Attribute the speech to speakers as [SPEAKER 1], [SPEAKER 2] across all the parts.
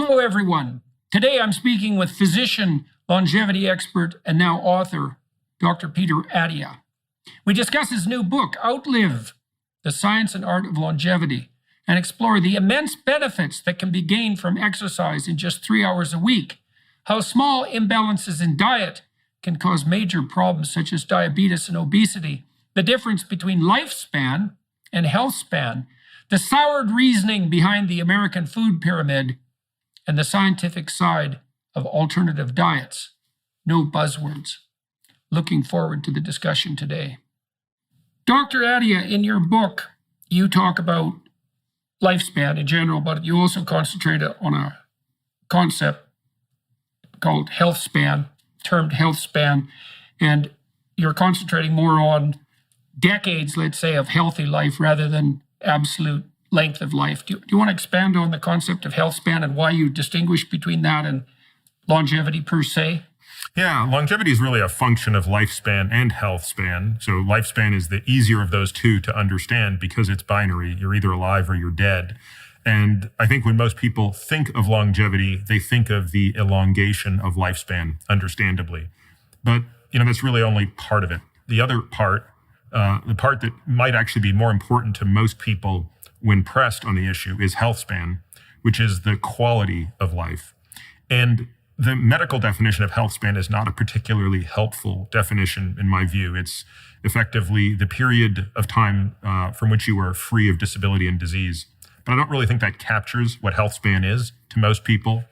[SPEAKER 1] Hello, everyone. Today I'm speaking with physician, longevity expert, and now author, Dr. Peter Attia. We discuss his new book, Outlive, The Science and Art of Longevity, and explore the immense benefits that can be gained from exercise in just 3 hours a week, how small imbalances in diet can cause major problems such as diabetes and obesity, the difference between lifespan and health span, the soured reasoning behind the American food pyramid, and the scientific side of alternative diets. No buzzwords. Looking forward to the discussion today. Dr. Attia, in your book, you talk about lifespan in general, but you also concentrate on a concept called health span, termed health span, and you're concentrating more on decades, let's say, of healthy life rather than absolute length of life. Do you want to expand on the concept of health span and why you distinguish between that and longevity per se?
[SPEAKER 2] Yeah, longevity is really a function of lifespan and health span. So lifespan is the easier of those two to understand because it's binary. You're either alive or you're dead. And I think when most people think of longevity, they think of the elongation of lifespan, understandably. But, that's really only part of it. The other part, the part that might actually be more important to most people when pressed on the issue, is health span, which is the quality of life. And the medical definition of health span is not a particularly helpful definition in my view. It's effectively the period of time from which you are free of disability and disease. But I don't really think that captures what health span is to most people.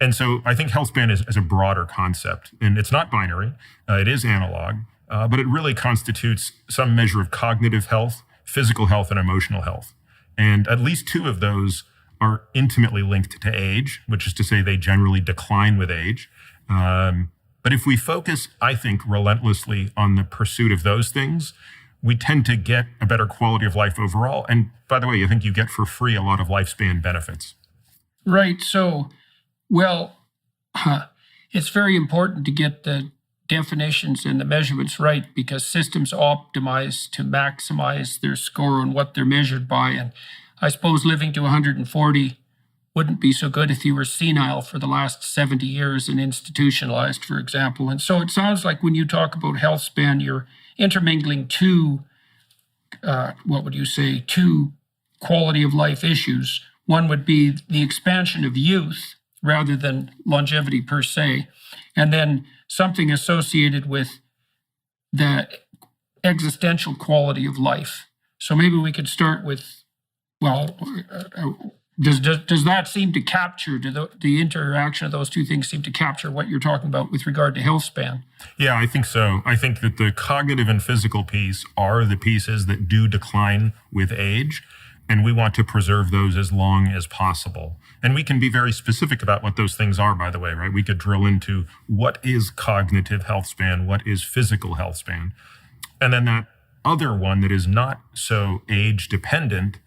[SPEAKER 2] And so I think health span is a broader concept, and it's not binary. It is analog, but it really constitutes some measure of cognitive health, physical health, and emotional health. And at least two of those are intimately linked to age, which is to say they generally decline with age. But if we focus, I think, relentlessly on the pursuit of those things, we tend to get a better quality of life overall. And by the way, I think you get for free a lot of lifespan benefits.
[SPEAKER 1] Right. So, it's very important to get the definitions and the measurements right because systems optimize to maximize their score on what they're measured by. And I suppose living to 140 wouldn't be so good if you were senile for the last 70 years and institutionalized, for example. And so it sounds like when you talk about health span, you're intermingling two quality of life issues. One would be the expansion of youth rather than longevity per se, and then something associated with the existential quality of life. So maybe we could start with, does that seem to capture, the interaction of those two things seem to capture what you're talking about with regard to health span?
[SPEAKER 2] Yeah, I think so. I think that the cognitive and physical piece are the pieces that do decline with age, and we want to preserve those as long as possible. And we can be very specific about what those things are, by the way, right? We could drill into what is cognitive health span, what is physical health span. And then that other one that is not so age dependent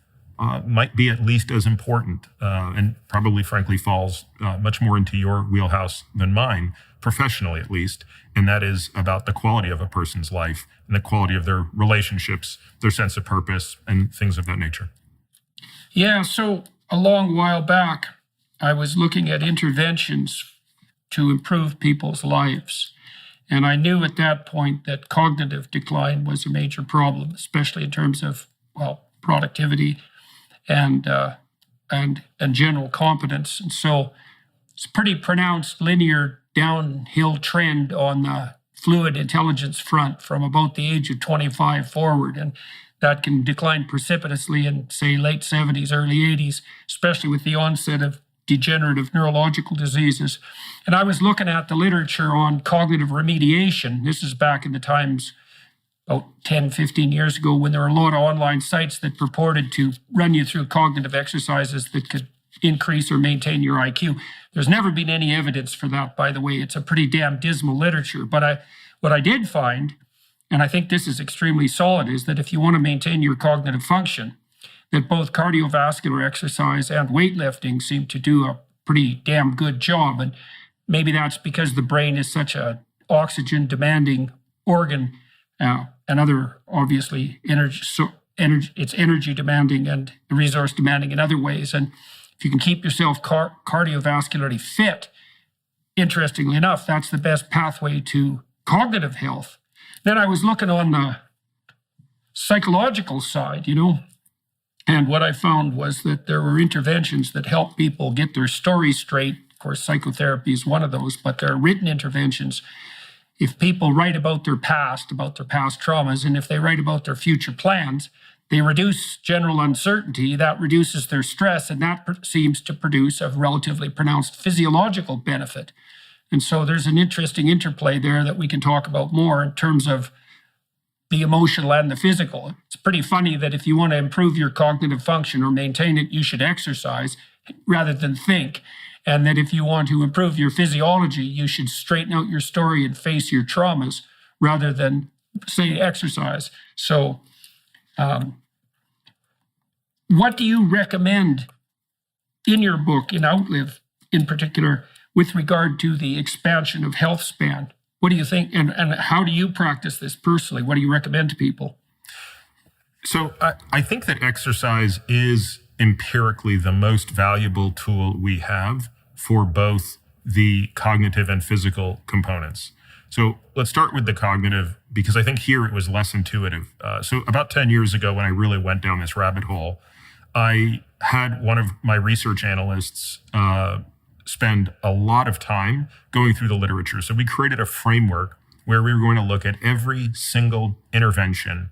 [SPEAKER 2] might be at least as important and probably, frankly, falls much more into your wheelhouse than mine, professionally at least. And that is about the quality of a person's life and the quality of their relationships, their sense of purpose, and things of that nature.
[SPEAKER 1] Yeah, so a long while back, I was looking at interventions to improve people's lives. And I knew at that point that cognitive decline was a major problem, especially in terms of, productivity and general competence. And so it's a pretty pronounced linear downhill trend on the fluid intelligence front from about the age of 25 forward. And that can decline precipitously in, say, late 70s, early 80s, especially with the onset of degenerative neurological diseases. And I was looking at the literature on cognitive remediation. This is back in the times about 10, 15 years ago when there were a lot of online sites that purported to run you through cognitive exercises that could increase or maintain your IQ. There's never been any evidence for that, by the way. It's a pretty damn dismal literature. But what I did find, and I think this is extremely solid, is that if you want to maintain your cognitive function, that both cardiovascular exercise and weightlifting seem to do a pretty damn good job. And maybe that's because the brain is such a oxygen-demanding organ and other, obviously, it's energy demanding and resource demanding in other ways. And if you can keep yourself cardiovascularly fit, interestingly enough, that's the best pathway to cognitive health. Then I was looking on the psychological side, and what I found was that there were interventions that help people get their story straight. Of course, psychotherapy is one of those, but there are written interventions. If people write about their past traumas, and if they write about their future plans, they reduce general uncertainty. That reduces their stress, and that seems to produce a relatively pronounced physiological benefit. And so there's an interesting interplay there that we can talk about more in terms of the emotional and the physical. It's pretty funny that if you want to improve your cognitive function or maintain it, you should exercise rather than think. And that if you want to improve your physiology, you should straighten out your story and face your traumas rather than, say, exercise. So what do you recommend in your book, in Outlive in particular, with regard to the expansion of health span? What do you think, and how do you practice this personally? What do you recommend to people?
[SPEAKER 2] So I think that exercise is empirically the most valuable tool we have for both the cognitive and physical components. So let's start with the cognitive, because I think here it was less intuitive. So about 10 years ago, when I really went down this rabbit hole, I had one of my research analysts spend a lot of time going through the literature. So we created a framework where we were going to look at every single intervention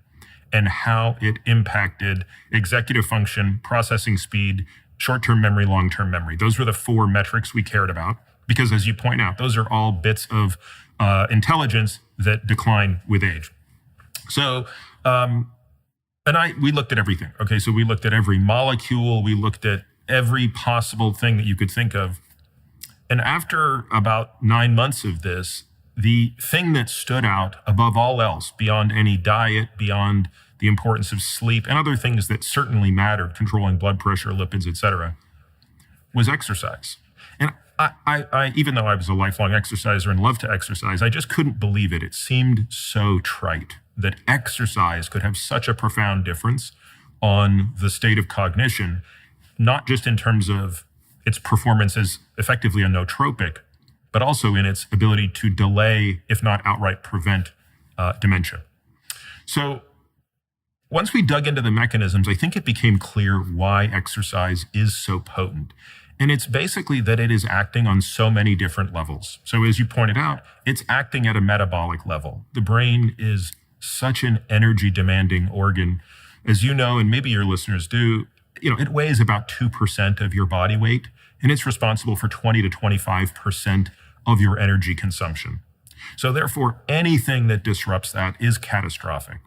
[SPEAKER 2] and how it impacted executive function, processing speed, short-term memory, long-term memory. Those were the 4 metrics we cared about, because as you point out, those are all bits of intelligence that decline with age. So, we looked at everything. Okay, so we looked at every molecule, we looked at every possible thing that you could think of. And after about 9 months of this, the thing that stood out above all else, beyond any diet, beyond the importance of sleep and other things that certainly mattered, controlling blood pressure, lipids, etc., was exercise. And I even though I was a lifelong exerciser and loved to exercise, I just couldn't believe it. It seemed so trite that exercise could have such a profound difference on the state of cognition, not just in terms of its performance as effectively a nootropic, but also in its ability to delay, if not outright prevent, dementia. So once we dug into the mechanisms, I think it became clear why exercise is so potent. And it's basically that it is acting on so many different levels. So as you pointed out, it's acting at a metabolic level. The brain is such an energy demanding organ. As you know, and maybe your listeners do, it weighs about 2% of your body weight, and it's responsible for 20 to 25% of your energy consumption. So therefore, anything that disrupts that is catastrophic.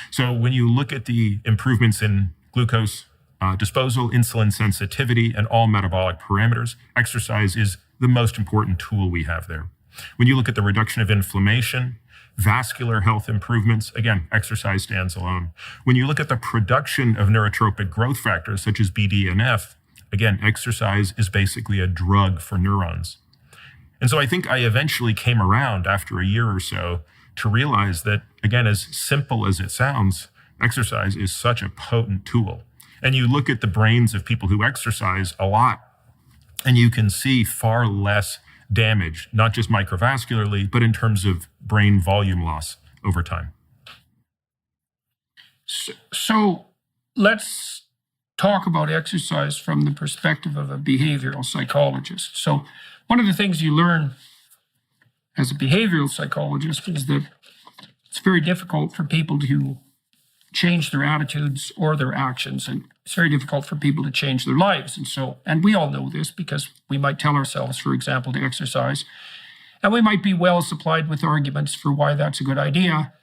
[SPEAKER 2] So when you look at the improvements in glucose disposal, insulin sensitivity, and all metabolic parameters, exercise is the most important tool we have there. When you look at the reduction of inflammation, vascular health improvements, again, exercise stands alone. When you look at the production of neurotropic growth factors such as BDNF, again, exercise is basically a drug for neurons. And so I think I eventually came around after a year or so to realize that, again, as simple as it sounds, exercise is such a potent tool. And you look at the brains of people who exercise a lot, and you can see far less damage, not just microvascularly, but in terms of brain volume loss over time.
[SPEAKER 1] So let's talk about exercise from the perspective of a behavioral psychologist. So one of the things you learn as a behavioral psychologist is that it's very difficult for people to change their attitudes or their actions, and it's very difficult for people to change their lives. And we all know this because we might tell ourselves, for example, to exercise, and we might be well supplied with arguments for why that's a good idea,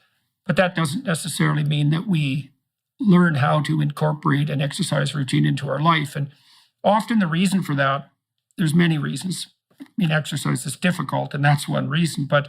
[SPEAKER 1] but that doesn't necessarily mean that we learn how to incorporate an exercise routine into our life. And often the reason for that, there's many reasons. Exercise is difficult, and that's one reason, but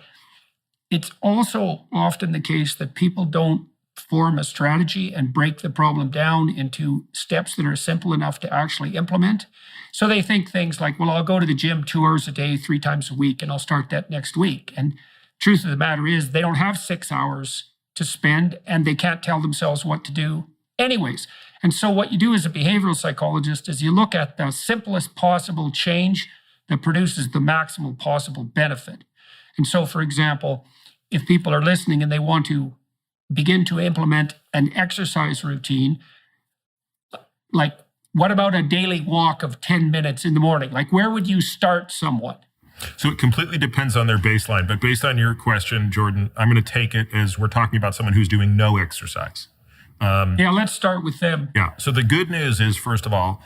[SPEAKER 1] it's also often the case that people don't form a strategy and break the problem down into steps that are simple enough to actually implement. So they think things like, well, I'll go to the gym 2 hours a day, 3 times a week, and I'll start that next week. And truth of the matter is they don't have 6 hours to spend, and they can't tell themselves what to do anyways. And so what you do as a behavioral psychologist is you look at the simplest possible change that produces the maximal possible benefit. And so, for example, if people are listening and they want to begin to implement an exercise routine, like what about a daily walk of 10 minutes in the morning? Like where would you start someone?
[SPEAKER 2] So it completely depends on their baseline. But based on your question, Jordan, I'm going to take it as we're talking about someone who's doing no exercise.
[SPEAKER 1] Yeah, let's start with them.
[SPEAKER 2] Yeah. So the good news is, first of all,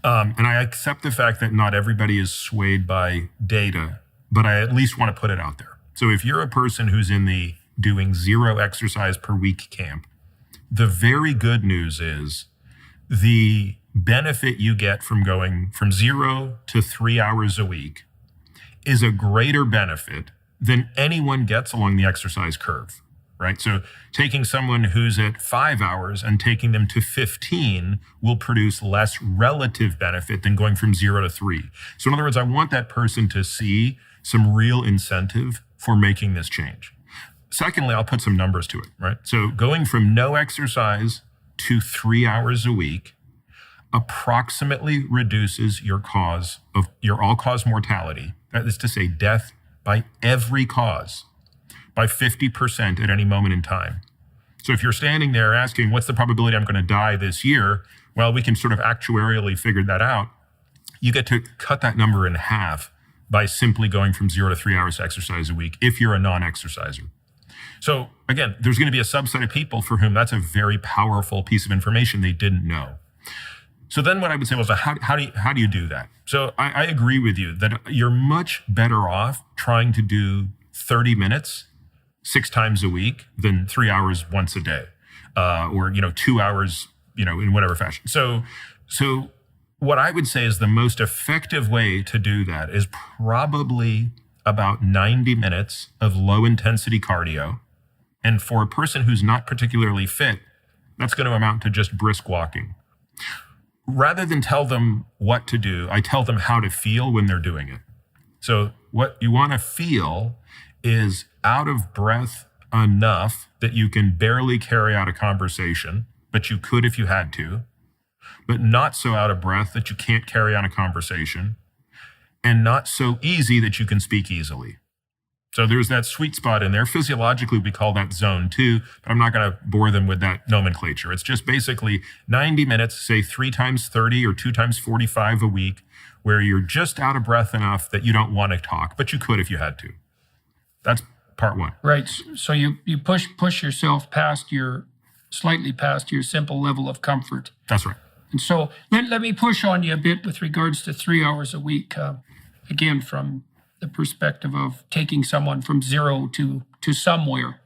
[SPEAKER 2] and I accept the fact that not everybody is swayed by data, but I at least want to put it out there. So if you're a person who's in the doing 0 exercise per week camp, the very good news is the benefit you get from going from 0 to 3 hours a week is a greater benefit than anyone gets along the exercise curve, right? So taking someone who's at 5 hours and taking them to 15 will produce less relative benefit than going from 0 to 3. So in other words, I want that person to see some real incentive for making this change. Secondly, I'll put some numbers to it, right? So going from no exercise to 3 hours a week approximately reduces your all-cause mortality, that is to say death by every cause, by 50% at any moment in time. So if you're standing there asking, what's the probability I'm going to die this year? Well, we can sort of actuarially figure that out. You get to cut that number in half by simply going from 0 to 3 hours exercise a week if you're a non-exerciser. So again, there's going to be a subset of people for whom that's a very powerful piece of information they didn't know. So then what I would say was, how do you do that? So I agree with you that you're much better off trying to do 30 minutes 6 times a week than 3 hours once a day, or 2 hours, in whatever fashion. So what I would say is the most effective way to do that is probably about 90 minutes of low intensity cardio. And for a person who's not particularly fit, that's going to amount to just brisk walking. Rather than tell them what to do, I tell them how to feel when they're doing it. So what you want to feel is out of breath enough that you can barely carry out a conversation, but you could if you had to, but not so out of breath that you can't carry on a conversation, and not so easy that you can speak easily. So there's that sweet spot in there. Physiologically, we call that zone 2, but I'm not going to bore them with that nomenclature. It's just basically 90 minutes, say 3 times 30 or 2 times 45 a week, where you're just out of breath enough that you don't want to talk, but you could if you had to. That's part 1.
[SPEAKER 1] Right. So you push yourself slightly past your simple level of comfort.
[SPEAKER 2] That's right.
[SPEAKER 1] And so let me push on you a bit with regards to 3 hours a week. Again, from the perspective of taking someone from 0 to somewhere.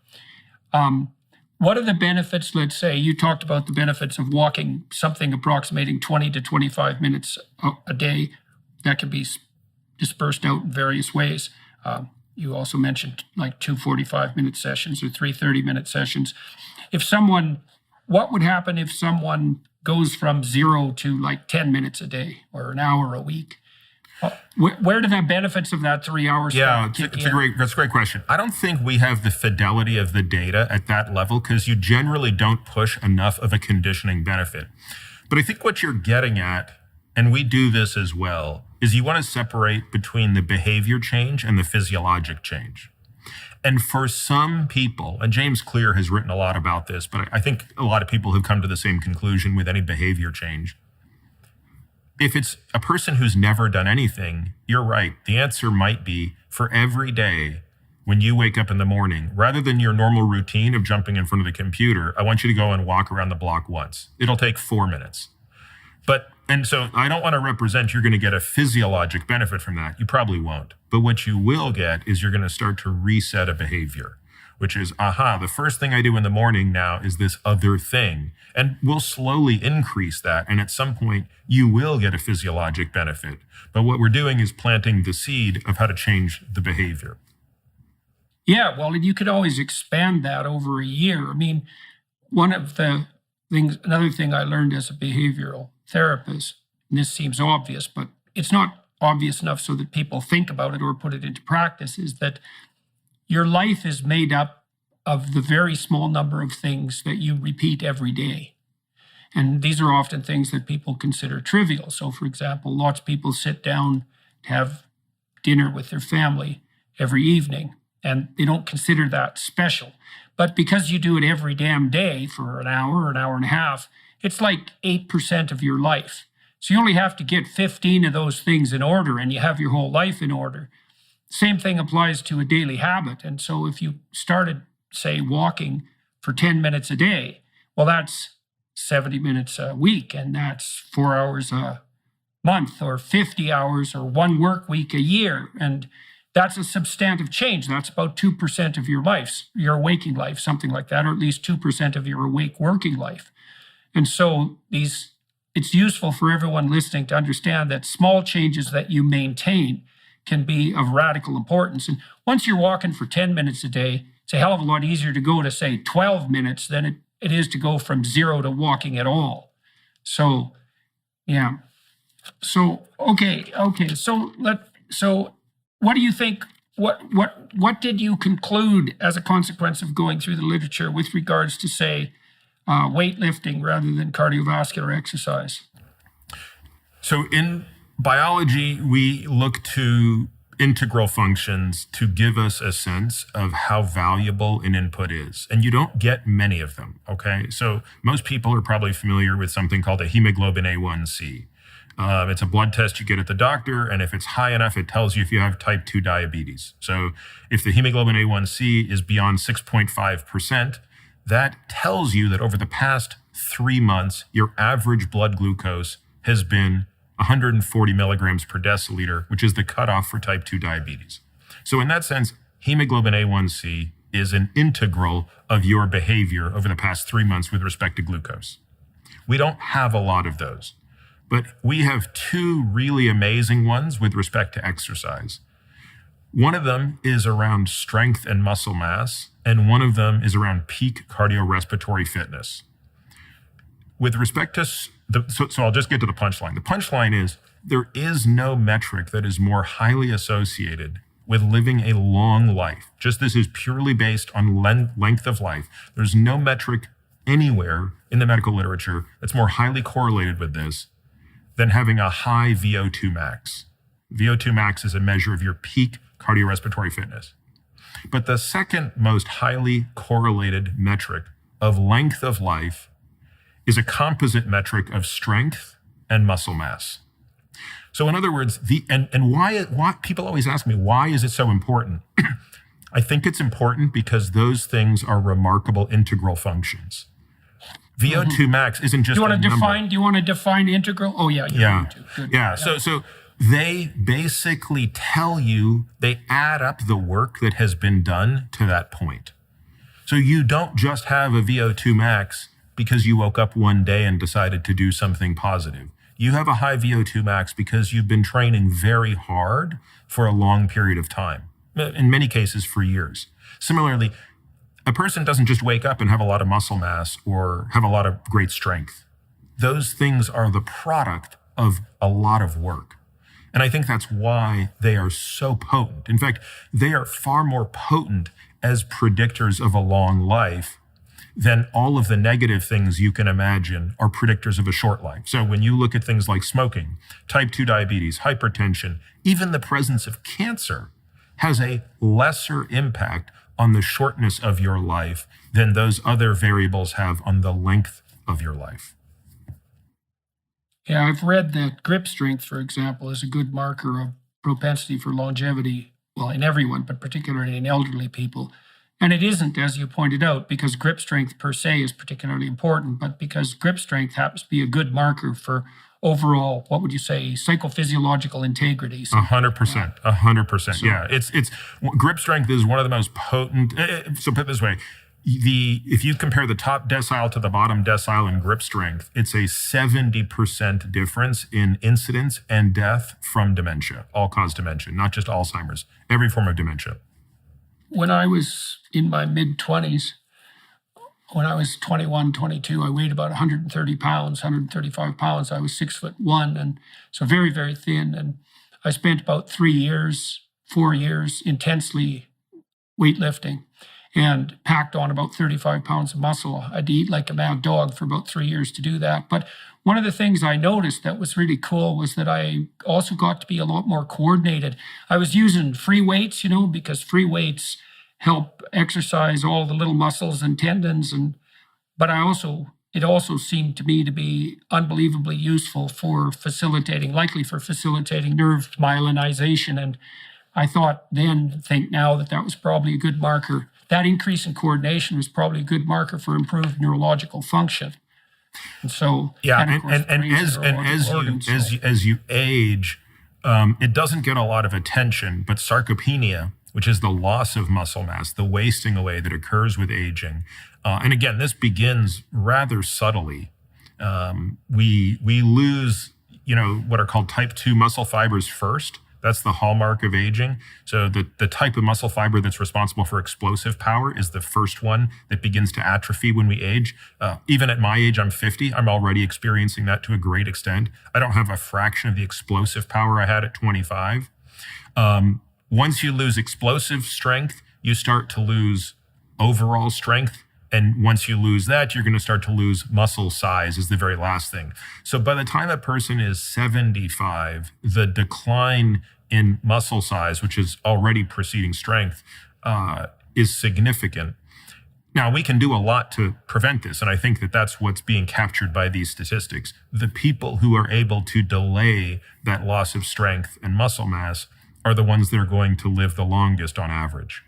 [SPEAKER 1] What are the benefits? Let's say you talked about the benefits of walking something approximating 20 to 25 minutes a day. That can be dispersed out in various ways. You also mentioned like 2 45-minute sessions or 3 30-minute sessions. What would happen if someone goes from 0 to like 10 minutes a day or an hour a week? Where do the benefits of that 3 hours
[SPEAKER 2] that's a great question. I don't think we have the fidelity of the data at that level because you generally don't push enough of a conditioning benefit. But I think what you're getting at, and we do this as well, is you want to separate between the behavior change and the physiologic change. And for some people, and James Clear has written a lot about this, but I think a lot of people have come to the same conclusion with any behavior change. If it's a person who's never done anything, you're right. The answer might be for every day when you wake up in the morning, rather than your normal routine of jumping in front of the computer, I want you to go and walk around the block once. It'll take 4 minutes. And so I don't want to represent you're going to get a physiologic benefit from that. You probably won't. But what you will get is you're going to start to reset a behavior, which is, the first thing I do in the morning now is this other thing. And we'll slowly increase that. And at some point, you will get a physiologic benefit. But what we're doing is planting the seed of how to change the behavior.
[SPEAKER 1] Yeah, well, and you could always expand that over a year. I mean, another thing I learned as a behavioral therapist, and this seems obvious, but it's not obvious enough so that people think about it or put it into practice, is that your life is made up of the very small number of things that you repeat every day. And these are often things that people consider trivial. So, for example, lots of people sit down, have dinner with their family every evening, and they don't consider that special. But because you do it every damn day for an hour or an hour and a half, it's like 8% of your life. So you only have to get 15 of those things in order, and you have your whole life in order. Same thing applies to a daily habit. And so if you started, say, walking for 10 minutes a day, well, that's 70 minutes a week, and that's 4 hours a month, or 50 hours, or 1 work week a year. And that's a substantive change. That's about 2% of your life, your waking life, something like that, or at least 2% of your awake working life. And so it's useful for everyone listening to understand that small changes that you maintain can be of radical importance. And once you're walking for 10 minutes a day, it's a hell of a lot easier to go to, say, 12 minutes than it is to go from 0 to walking at all. So, yeah. So, okay. So what do you think, what did you conclude as a consequence of going through the literature with regards to, say, weightlifting rather than cardiovascular exercise?
[SPEAKER 2] So in biology, we look to integral functions to give us a sense of how valuable an input is. And you don't get many of them, okay? So most people are probably familiar with something called a hemoglobin A1C. It's a blood test you get at the doctor, and if it's high enough, it tells you if you have type 2 diabetes. So if the hemoglobin A1C is beyond 6.5%, that tells you that over the past 3 months, your average blood glucose has been 140 milligrams per deciliter, which is the cutoff for type 2 diabetes. So in that sense, hemoglobin A1C is an integral of your behavior over the past 3 months with respect to glucose. We don't have a lot of those, but we have 2 really amazing ones with respect to exercise. One of them is around strength and muscle mass, and one of them is around peak cardiorespiratory fitness. With respect to, so I'll just get to the punchline. The punchline is there is no metric that is more highly associated with living a long life. Just this is purely based on length of life. There's no metric anywhere in the medical literature that's more highly correlated with this than having a high VO2 max. VO2 max is a measure of your peak cardiorespiratory fitness. But the second most highly correlated metric of length of life is a composite metric of strength and muscle mass. So in other words, why people always ask me, why is it so important? I think it's important because those things are remarkable integral functions. VO2 max isn't just
[SPEAKER 1] Do you want to define integral? Oh yeah.
[SPEAKER 2] Good. Yeah. So they basically tell you, they add up the work that has been done to that point. So you don't just have a VO2 max because you woke up one day and decided to do something positive. You have a high VO2 max because you've been training very hard for a long period of time, in many cases for years. Similarly, a person doesn't just wake up and have a lot of muscle mass or have a lot of great strength. Those things are the product of a lot of work. And I think that's why they are so potent. In fact, they are far more potent as predictors of a long life than all of the negative things you can imagine are predictors of a short life. So when you look at things like smoking, type 2 diabetes, hypertension, even the presence of cancer has a lesser impact on the shortness of your life than those other variables have on the length of your life.
[SPEAKER 1] Yeah, I've read that grip strength, for example, is a good marker of propensity for longevity, well, in everyone, but particularly in elderly people. And it isn't, as you pointed out, because grip strength per se is particularly important, but because grip strength happens to be a good marker for overall, what would you say, psychophysiological integrity.
[SPEAKER 2] 100%. So, yeah, it's grip strength is one of the most potent. So put it this way, if you compare the top decile to the bottom decile in grip strength, it's a 70% difference in incidence and death from dementia, all-cause dementia, not just Alzheimer's, every form of dementia.
[SPEAKER 1] When I was in my mid-20s, when I was 21, 22, I weighed about 130 pounds, 135 pounds. I was 6'1", and so very, very thin. And I spent about 4 years intensely weightlifting. and packed on about 35 pounds of muscle. I'd eat like a mad dog for about 3 years to do that. But one of the things I noticed that was really cool was that I also got to be a lot more coordinated. I was using free weights, because free weights help exercise all the little muscles and tendons, but it also seemed to me to be unbelievably useful for facilitating nerve myelinization. And I think now that was probably a good marker. That increase in coordination was probably a good marker for improved neurological function. And so,
[SPEAKER 2] as you age, it doesn't get a lot of attention, but sarcopenia, which is the loss of muscle mass, the wasting away that occurs with aging. And again, this begins rather subtly. We lose, what are called type 2 muscle fibers first. That's the hallmark of aging. So the type of muscle fiber that's responsible for explosive power is the first one that begins to atrophy when we age. Even at my age, I'm 50, I'm already experiencing that to a great extent. I don't have a fraction of the explosive power I had at 25. Once you lose explosive strength, you start to lose overall strength. And once you lose that, you're going to start to lose muscle size is the very last thing. So by the time a person is 75, the decline in muscle size, which is already preceding strength, is significant. Now, we can do a lot to prevent this, and I think that that's what's being captured by these statistics. The people who are able to delay that loss of strength and muscle mass are the ones that are going to live the longest on average.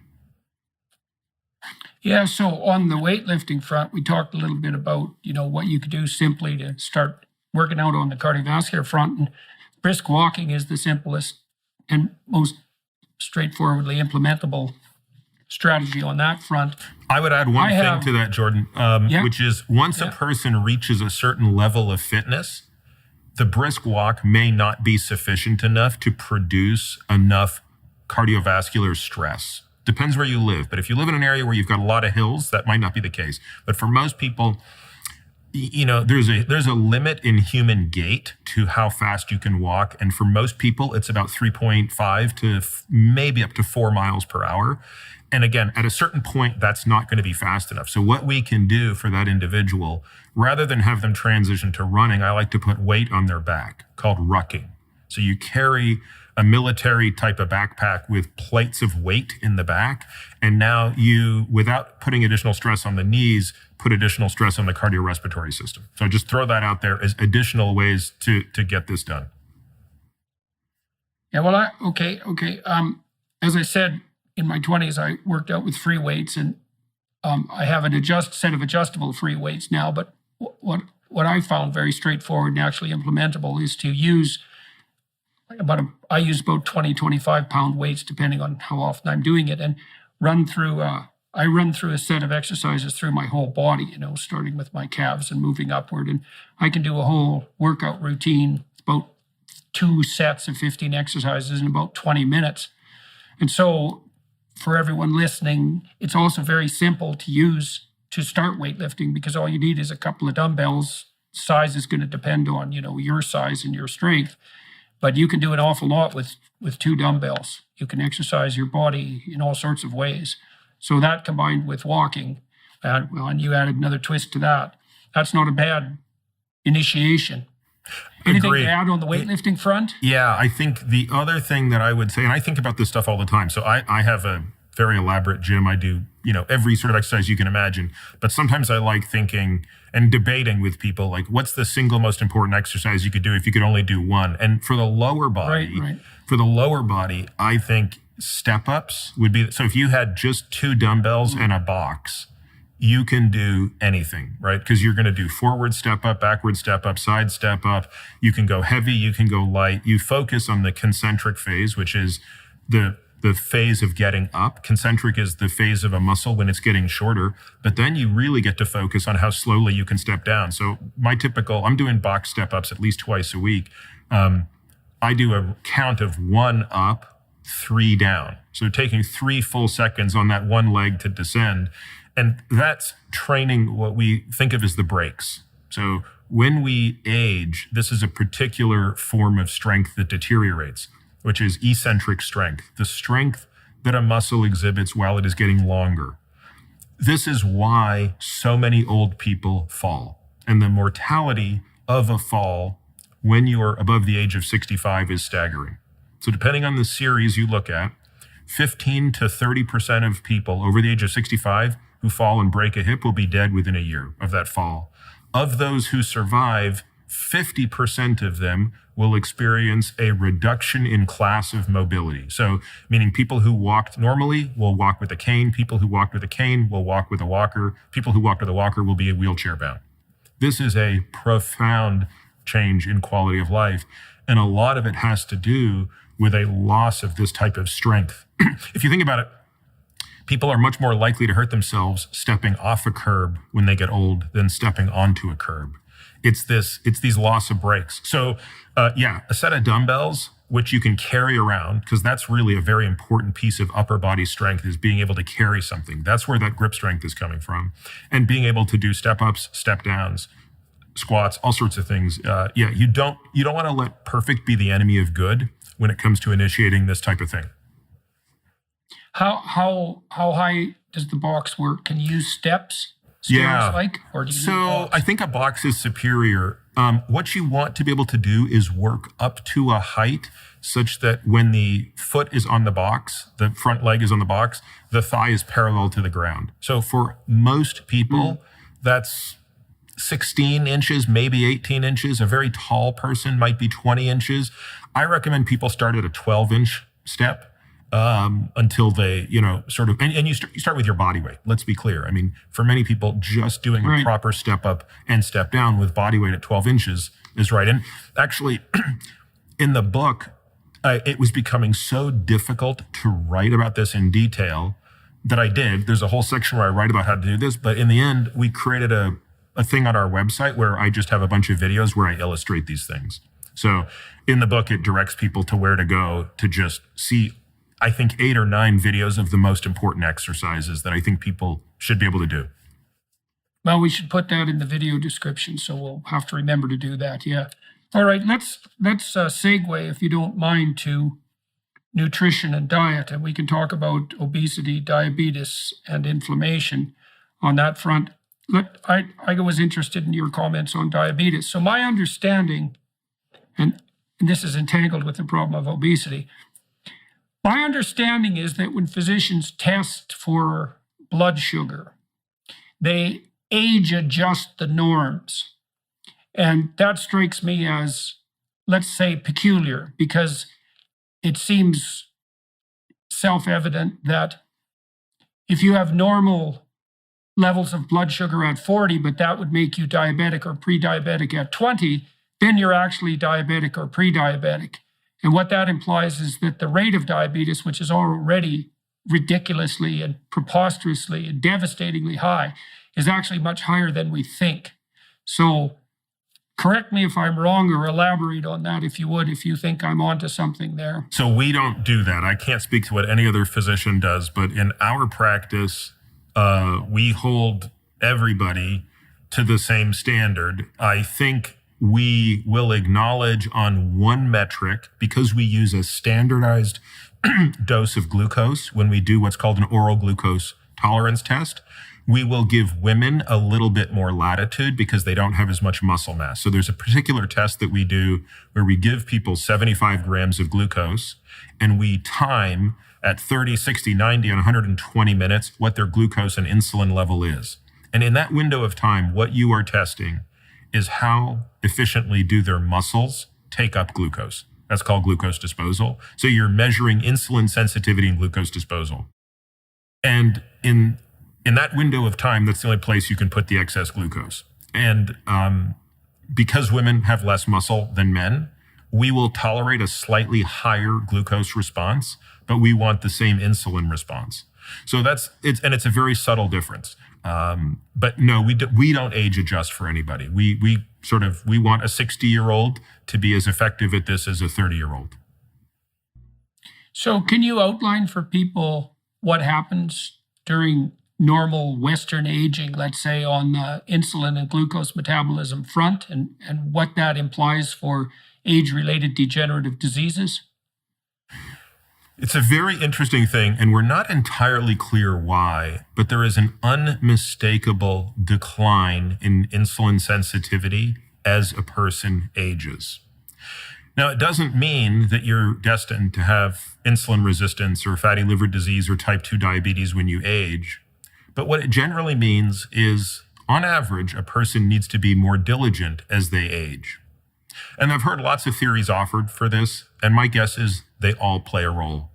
[SPEAKER 1] Yeah, so on the weightlifting front, we talked a little bit about, what you could do simply to start working out on the cardiovascular front. And brisk walking is the simplest and most straightforwardly implementable strategy on that front.
[SPEAKER 2] I would add one thing to that, Jordan, which is once a person reaches a certain level of fitness, the brisk walk may not be sufficient enough to produce enough cardiovascular stress. Depends where you live. But if you live in an area where you've got a lot of hills, that might not be the case. But for most people, there's a limit in human gait to how fast you can walk. And for most people, it's about 3.5 to maybe up to 4 miles per hour. And again, at a certain point, that's not going to be fast enough. So what we can do for that individual, rather than have them transition to running, I like to put weight on their back called rucking. So you carry a military type of backpack with plates of weight in the back. And now you, without putting additional stress on the knees, put additional stress on the cardiorespiratory system. So just throw that out there as additional ways to get this done.
[SPEAKER 1] Yeah, well, as I said, in my 20s, I worked out with free weights, and I have an set of adjustable free weights now. But what I found very straightforward and actually implementable is to use I use about 20, 25 pound weights, depending on how often I'm doing it, and I run through a set of exercises through my whole body, starting with my calves and moving upward. And I can do a whole workout routine, about 2 sets of 15 exercises in about 20 minutes. And so for everyone listening, it's also very simple to use to start weightlifting, because all you need is a couple of dumbbells. Size is going to depend on, your size and your strength. But you can do an awful lot with 2 dumbbells. You can exercise your body in all sorts of ways. So that combined with walking, and you added another twist to that, that's not a bad initiation. Anything to add on the weightlifting front?
[SPEAKER 2] Yeah, I think the other thing that I would say, and I think about this stuff all the time. So I have a very elaborate gym. I do, every sort of exercise you can imagine. But sometimes I like thinking and debating with people, like, what's the single most important exercise you could do if you could only do one? And for the lower body, I think step-ups would be, so if you had just 2 dumbbells and a box, you can do anything, right? Because you're going to do forward step up, backward step up, side step up. You can go heavy, you can go light. You focus on the concentric phase, which is the phase of getting up. Concentric is the phase of a muscle when it's getting shorter, but then you really get to focus on how slowly you can step down. So I'm doing box step ups at least twice a week. I do a count of 1 up, 3 down. So taking 3 full seconds on that one leg to descend. And that's training what we think of as the brakes. So when we age, this is a particular form of strength that deteriorates, which is eccentric strength, the strength that a muscle exhibits while it is getting longer. This is why so many old people fall. And the mortality of a fall when you're above the age of 65 is staggering. So depending on the series you look at, 15 to 30% of people over the age of 65 who fall and break a hip will be dead within a year of that fall. Of those who survive, 50% of them will experience a reduction in class of mobility. So meaning people who walked normally will walk with a cane, people who walked with a cane will walk with a walker, people who walked with a walker will be wheelchair bound. This is a profound change in quality of life. And a lot of it has to do with a loss of this type of strength. If you think about it, people are much more likely to hurt themselves stepping off a curb when they get old than stepping onto a curb. It's these loss of breaks. So a set of dumbbells, which you can carry around, because that's really a very important piece of upper body strength, is being able to carry something. That's where that grip strength is coming from. And being able to do step ups, step downs, squats, all sorts of things. You don't want to let perfect be the enemy of good when it comes to initiating this type of thing.
[SPEAKER 1] How high does the box work? Can you use steps?
[SPEAKER 2] Yeah.
[SPEAKER 1] Or do you
[SPEAKER 2] so I think a box is superior. What you want to be able to do is work up to a height such that when the foot is on the box, the front leg is on the box, the thigh is parallel to the ground. So for most people, that's 16 inches, maybe 18 inches. A very tall person might be 20 inches. I recommend people start at a 12-inch step. Until they, and you start with your body weight. Let's be clear. I mean, for many people, just doing a proper step up and step down with body weight at 12 inches is right. And actually, in the book, it was becoming so difficult to write about this in detail that I did. There's a whole section where I write about how to do this, but in the end, we created a thing on our website where I just have a bunch of videos where I illustrate these things. So in the book, it directs people to where to go to just see, I think, 8 or 9 videos of the most important exercises that I think people should be able to do.
[SPEAKER 1] Well, we should put that in the video description, so we'll have to remember to do that. Yeah. All right. Let's segue, if you don't mind, to nutrition and diet, and we can talk about obesity, diabetes, and inflammation on that front. I was interested in your comments on diabetes. So my understanding, and this is entangled with the problem of obesity. My understanding is that when physicians test for blood sugar, they age adjust the norms. And that strikes me as, let's say, peculiar, because it seems self-evident that if you have normal levels of blood sugar at 40, but that would make you diabetic or pre-diabetic at 20, then you're actually diabetic or pre-diabetic. And what that implies is that the rate of diabetes, which is already ridiculously and preposterously and devastatingly high, is actually much higher than we think. So correct me if I'm wrong, or elaborate on that if you would, if you think I'm onto something there.
[SPEAKER 2] So we don't do that. I can't speak to what any other physician does, but in our practice, we hold everybody to the same standard. I think we will acknowledge on one metric, because we use a standardized dose of glucose when we do what's called an oral glucose tolerance test. We will give women a little bit more latitude because they don't have as much muscle mass. So there's a particular test that we do where we give people 75 grams of glucose and we time at 30, 60, 90, and 120 minutes what their glucose and insulin level is. And in that window of time, what you are testing is how efficiently do their muscles take up glucose. That's called glucose disposal. So you're measuring insulin sensitivity and glucose disposal. And in that window of time, that's the only place you can put the excess glucose. And because women have less muscle than men, we will tolerate a slightly higher glucose response, but we want the same insulin response. So it's a very subtle difference. But no, we don't age adjust for anybody. We want a 60-year-old to be as effective at this as a 30-year-old.
[SPEAKER 1] So can you outline for people what happens during normal Western aging, let's say on the insulin and glucose metabolism front, and what that implies for age-related degenerative diseases?
[SPEAKER 2] It's a very interesting thing, and we're not entirely clear why, but there is an unmistakable decline in insulin sensitivity as a person ages. Now, it doesn't mean that you're destined to have insulin resistance or fatty liver disease or type 2 diabetes when you age. But what it generally means is, on average, a person needs to be more diligent as they age. And I've heard lots of theories offered for this, and my guess is they all play a role.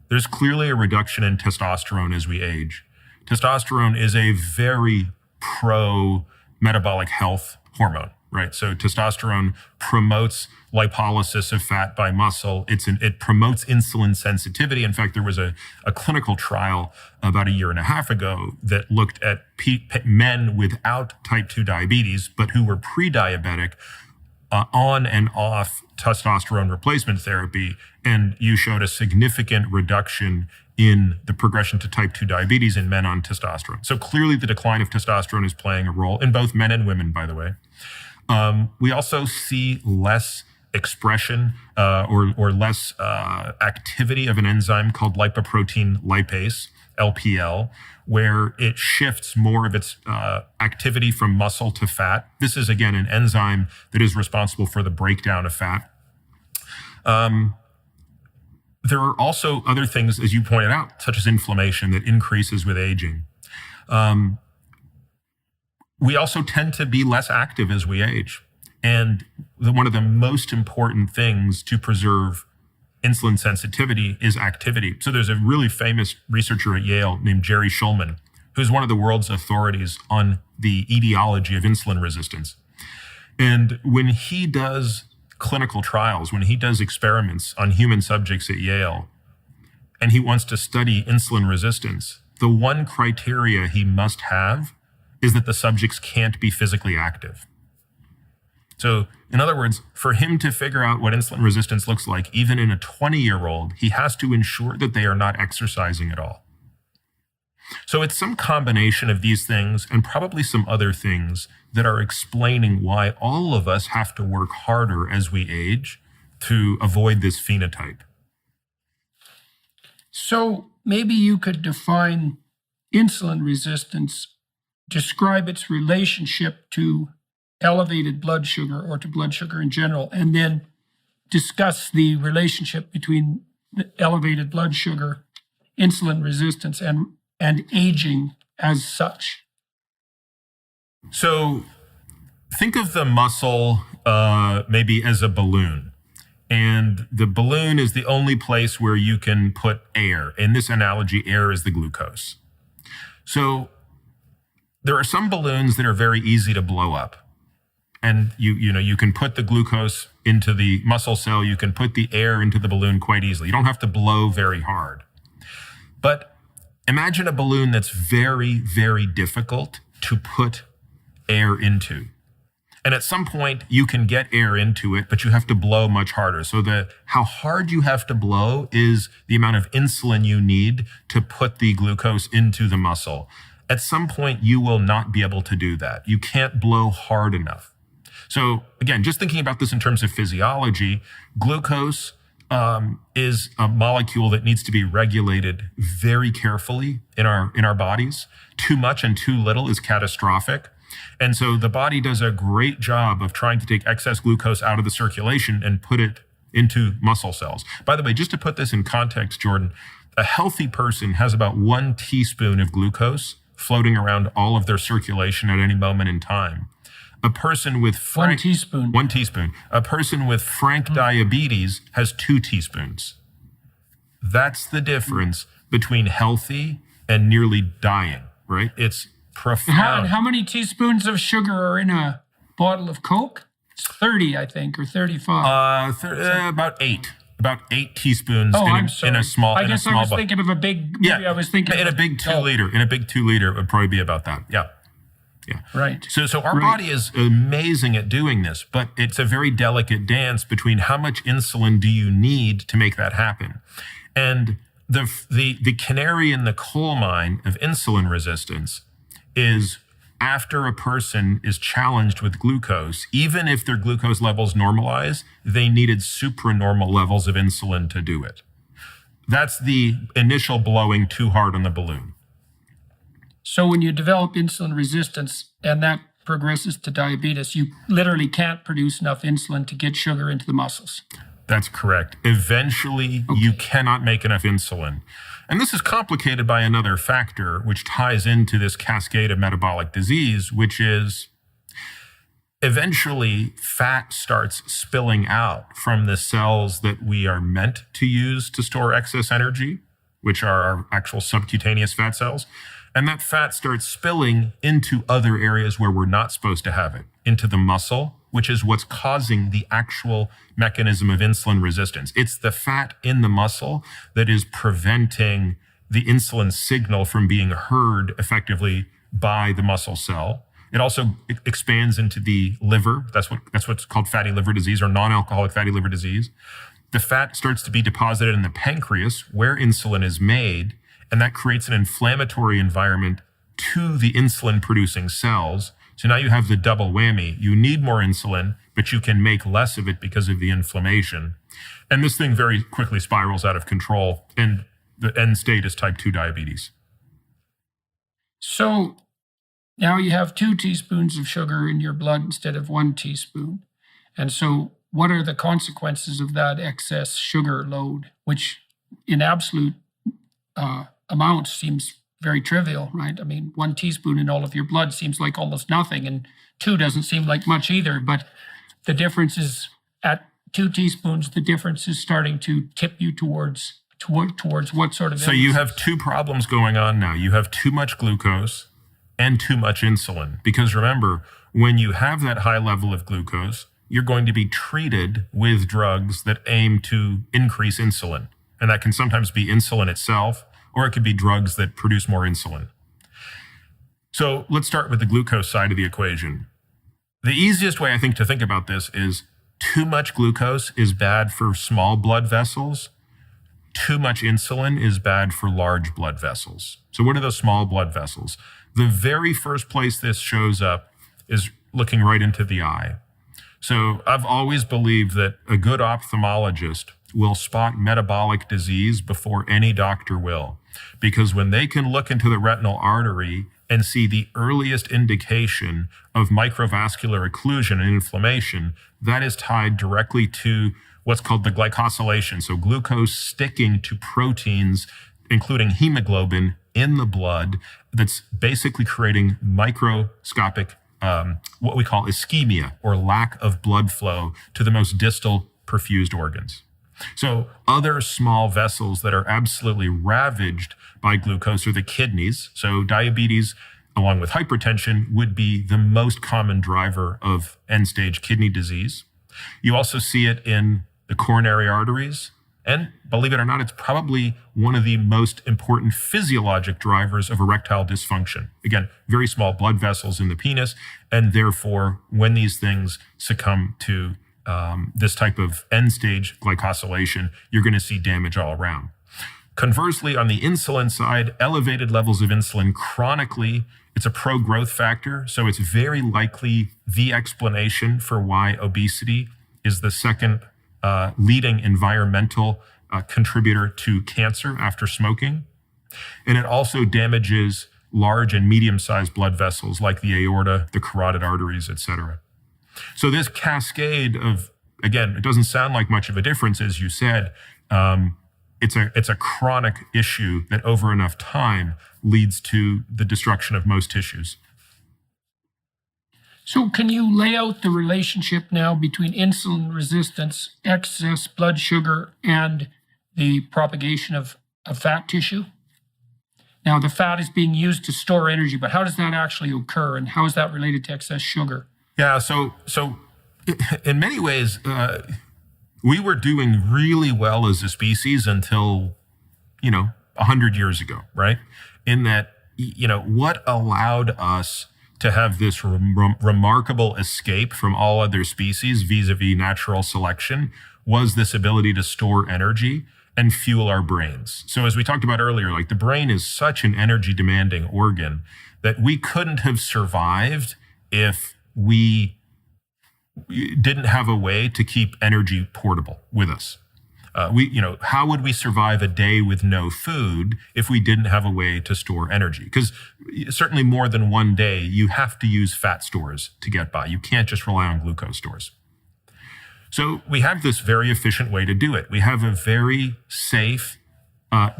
[SPEAKER 2] There's clearly a reduction in testosterone as we age. Testosterone is a very pro-metabolic health hormone, right? So testosterone promotes lipolysis of fat by muscle. It promotes insulin sensitivity. In fact, there was a clinical trial about 1.5 years ago that looked at men without type 2 diabetes, but who were pre-diabetic, on and off testosterone replacement therapy, and you showed a significant reduction in the progression to type 2 diabetes in men on testosterone. So clearly the decline of testosterone is playing a role in both men and women, by the way. We also see less expression or less activity of an enzyme called lipoprotein lipase, LPL, where it shifts more of its activity from muscle to fat. This is, again, an enzyme that is responsible for the breakdown of fat. There are also other things, as you pointed out, such as inflammation that increases with aging. We also tend to be less active as we age. And one of the most important things to preserve insulin sensitivity is activity. So there's a really famous researcher at Yale named Jerry Shulman, who's one of the world's authorities on the etiology of insulin resistance. And when he does clinical trials, when he does experiments on human subjects at Yale, and he wants to study insulin resistance, the one criteria he must have is that the subjects can't be physically active. So, in other words, for him to figure out what insulin resistance looks like, even in a 20-year-old, he has to ensure that they are not exercising at all. So it's some combination of these things and probably some other things that are explaining why all of us have to work harder as we age to avoid this phenotype.
[SPEAKER 1] So maybe you could define insulin resistance, describe its relationship to elevated blood sugar or to blood sugar in general, and then discuss the relationship between the elevated blood sugar, insulin resistance, and aging as such.
[SPEAKER 2] So think of the muscle maybe as a balloon. And the balloon is the only place where you can put air. In this analogy, air is the glucose. So there are some balloons that are very easy to blow up. And you can put the glucose into the muscle cell, you can put the air into the balloon quite easily. You don't have to blow very hard. But imagine a balloon that's very, very difficult to put air into. And at some point you can get air into it, but you have to blow much harder. So how hard you have to blow is the amount of insulin you need to put the glucose into the muscle. At some point you will not be able to do that. You can't blow hard enough. So again, just thinking about this in terms of physiology, glucose is a molecule that needs to be regulated very carefully in our bodies. Too much and too little is catastrophic. And so the body does a great job of trying to take excess glucose out of the circulation and put it into muscle cells. By the way, just to put this in context, Jordan, a healthy person has about 1 teaspoon of glucose floating around all of their circulation at any moment in time. A person with
[SPEAKER 1] One teaspoon.
[SPEAKER 2] A person with frank diabetes has 2 teaspoons. That's the difference between healthy and nearly dying, right? It's profound.
[SPEAKER 1] How many teaspoons of sugar are in a bottle of Coke? It's 30, I think, or 35.
[SPEAKER 2] About 8. About 8 teaspoons in a small.
[SPEAKER 1] I guess I was thinking of a big. Maybe I was thinking
[SPEAKER 2] in a big 2 liter. In a big 2 liter, it would probably be about that. Yeah. Yeah.
[SPEAKER 1] Right.
[SPEAKER 2] So our body is amazing at doing this, but it's a very delicate dance between how much insulin do you need to make that happen. And the canary in the coal mine of insulin resistance is after a person is challenged with glucose, even if their glucose levels normalize, they needed supranormal levels of insulin to do it. That's the initial blowing too hard on the balloon.
[SPEAKER 1] So when you develop insulin resistance and that progresses to diabetes, you literally can't produce enough insulin to get sugar into the muscles.
[SPEAKER 2] That's correct. Eventually, you cannot make enough insulin. And this is complicated by another factor, which ties into this cascade of metabolic disease, which is eventually fat starts spilling out from the cells that we are meant to use to store excess energy, which are our actual subcutaneous fat cells. And that fat starts spilling into other areas where we're not supposed to have it, into the muscle, which is what's causing the actual mechanism of insulin resistance. It's the fat in the muscle that is preventing the insulin signal from being heard effectively by the muscle cell. It also expands into the liver. That's what's called fatty liver disease or non-alcoholic fatty liver disease. The fat starts to be deposited in the pancreas where insulin is made, and that creates an inflammatory environment to the insulin-producing cells. So now you have the double whammy. You need more insulin, but you can make less of it because of the inflammation. And this thing very quickly spirals out of control, and the end state is type 2 diabetes.
[SPEAKER 1] So now you have 2 teaspoons of sugar in your blood instead of 1 teaspoon. And so what are the consequences of that excess sugar load, which in absolute amount seems very trivial, right? I mean, 1 teaspoon in all of your blood seems like almost nothing, and 2 doesn't seem like much either. But the difference is at 2 teaspoons, the difference is starting to tip you towards what sort of
[SPEAKER 2] So you have 2 problems going on now. You have too much glucose and too much insulin. Because remember, when you have that high level of glucose, you're going to be treated with drugs that aim to increase insulin. And that can sometimes be insulin itself, or it could be drugs that produce more insulin. So let's start with the glucose side of the equation. The easiest way I think to think about this is too much glucose is bad for small blood vessels. Too much insulin is bad for large blood vessels. So what are those small blood vessels? The very first place this shows up is looking right into the eye. So I've always believed that a good ophthalmologist will spot metabolic disease before any doctor will. Because when they can look into the retinal artery and see the earliest indication of microvascular occlusion and inflammation, that is tied directly to what's called the glycosylation. So glucose sticking to proteins, including hemoglobin in the blood, that's basically creating microscopic, what we call ischemia, or lack of blood flow to the most distal perfused organs. So other small vessels that are absolutely ravaged by glucose are the kidneys. So diabetes, along with hypertension, would be the most common driver of end-stage kidney disease. You also see it in the coronary arteries. And believe it or not, it's probably one of the most important physiologic drivers of erectile dysfunction. Again, very small blood vessels in the penis. And therefore, when these things succumb to this type of end-stage glycosylation, you're going to see damage all around. Conversely, on the insulin side, elevated levels of insulin chronically, it's a pro-growth factor. So it's very likely the explanation for why obesity is the second leading environmental contributor to cancer after smoking. And it also damages large and medium-sized blood vessels like the aorta, the carotid arteries, et cetera. So this cascade of, again, it doesn't sound like much of a difference, as you said. It's a chronic issue that over enough time leads to the destruction of most tissues.
[SPEAKER 1] So can you lay out the relationship now between insulin resistance, excess blood sugar, and the propagation of fat tissue? Now, the fat is being used to store energy, but how does that actually occur, and how is that related to excess sugar?
[SPEAKER 2] Yeah, so in many ways, we were doing really well as a species until, 100 years ago, right? In that, what allowed us to have this remarkable escape from all other species vis-a-vis natural selection was this ability to store energy and fuel our brains. So as we talked about earlier, like the brain is such an energy demanding organ that we couldn't have survived if we didn't have a way to keep energy portable with us. How would we survive a day with no food if we didn't have a way to store energy? Because certainly more than one day, you have to use fat stores to get by. You can't just rely on glucose stores. So we have this very efficient way to do it. We have a very safe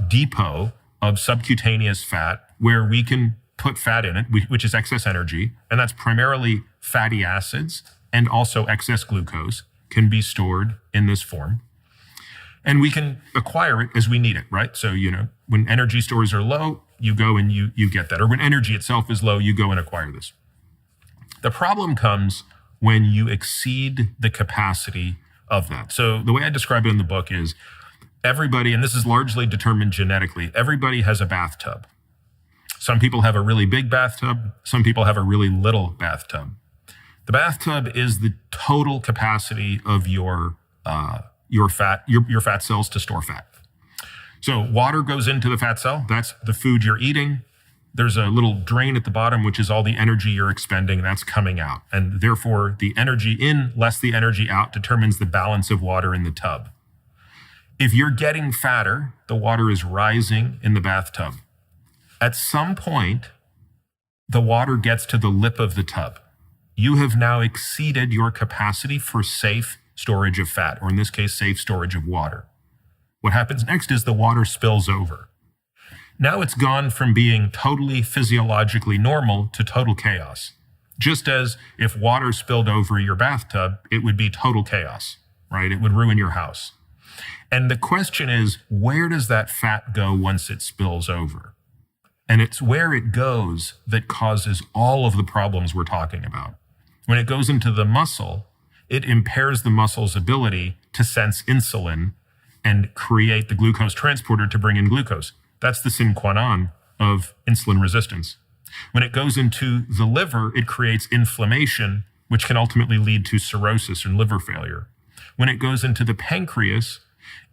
[SPEAKER 2] depot of subcutaneous fat where we can put fat in it, which is excess energy, and that's primarily fatty acids and also excess glucose can be stored in this form. And we can acquire it as we need it, right? So, when energy stores are low, you go and you get that. Or when energy itself is low, you go and acquire this. The problem comes when you exceed the capacity of that. So the way I describe it in the book is everybody, and this is largely determined genetically, everybody has a bathtub. Some people have a really big bathtub. Some people have a really little bathtub. The bathtub is the total capacity of your fat cells to store fat. So water goes into the fat cell. That's the food you're eating. There's a little drain at the bottom, which is all the energy you're expending. That's coming out. And therefore, the energy in less the energy out determines the balance of water in the tub. If you're getting fatter, the water is rising in the bathtub. At some point, the water gets to the lip of the tub. You have now exceeded your capacity for safe storage of fat, or in this case, safe storage of water. What happens next is the water spills over. Now it's gone from being totally physiologically normal to total chaos. Just as if water spilled over your bathtub, it would be total chaos, right? It would ruin your house. And the question is, where does that fat go once it spills over? And it's where it goes that causes all of the problems we're talking about. When it goes into the muscle, it impairs the muscle's ability to sense insulin and create the glucose transporter to bring in glucose. That's the sine qua non of insulin resistance. When it goes into the liver, it creates inflammation, which can ultimately lead to cirrhosis and liver failure. When it goes into the pancreas,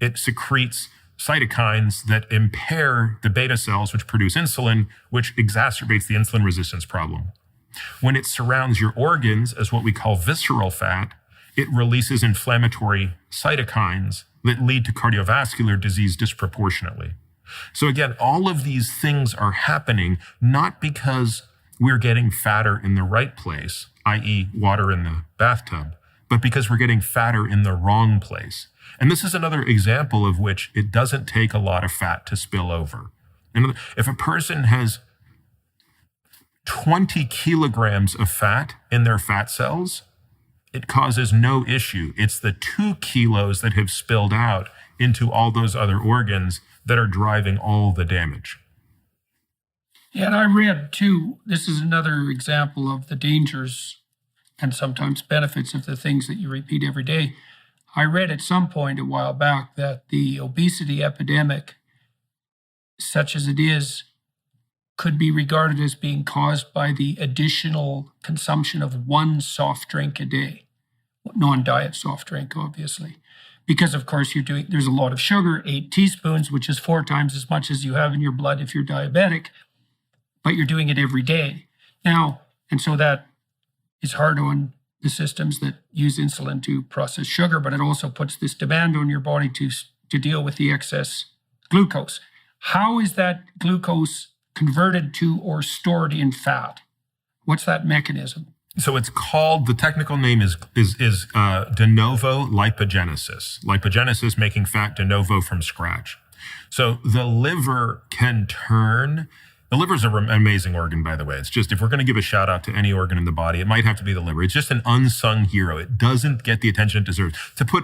[SPEAKER 2] it secretes cytokines that impair the beta cells, which produce insulin, which exacerbates the insulin resistance problem. When it surrounds your organs as what we call visceral fat, it releases inflammatory cytokines that lead to cardiovascular disease disproportionately. So again, all of these things are happening not because we're getting fatter in the right place, i.e. water in the bathtub, but because we're getting fatter in the wrong place. And this is another example of which it doesn't take a lot of fat to spill over. And if a person has 20 kilograms of fat in their fat cells, it causes no issue. It's the 2 kilos that have spilled out into all those other organs that are driving all the damage.
[SPEAKER 1] Yeah, and I read too, this is another example of the dangers and sometimes benefits of the things that you repeat every day. I read at some point a while back that the obesity epidemic, such as it is, could be regarded as being caused by the additional consumption of one soft drink a day, non-diet soft drink, obviously. Because, of course, there's a lot of sugar, 8 teaspoons, which is 4 times as much as you have in your blood if you're diabetic, but you're doing it every day. Now, and so that is hard on the systems that use insulin to process sugar, but it also puts this demand on your body to deal with the excess glucose. How is that glucose converted to or stored in fat? What's that mechanism?
[SPEAKER 2] So it's called, the technical name is de novo lipogenesis. Lipogenesis, making fat de novo from scratch. So the liver can turn, the liver is an amazing organ, by the way. It's just, if we're going to give a shout out to any organ in the body, it might have to be the liver. It's just an unsung hero. It doesn't get the attention it deserves.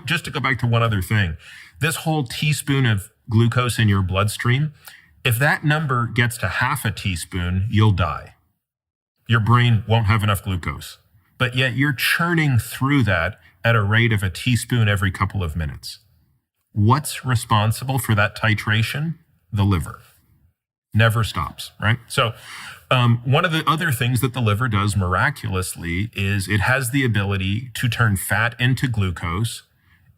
[SPEAKER 2] Just to go back to one other thing, this whole teaspoon of glucose in your bloodstream, if that number gets to half a teaspoon, you'll die. Your brain won't have enough glucose. But yet you're churning through that at a rate of a teaspoon every couple of minutes. What's responsible for that titration? The liver. Never stops, right? So one of the other things that the liver does miraculously is it has the ability to turn fat into glucose.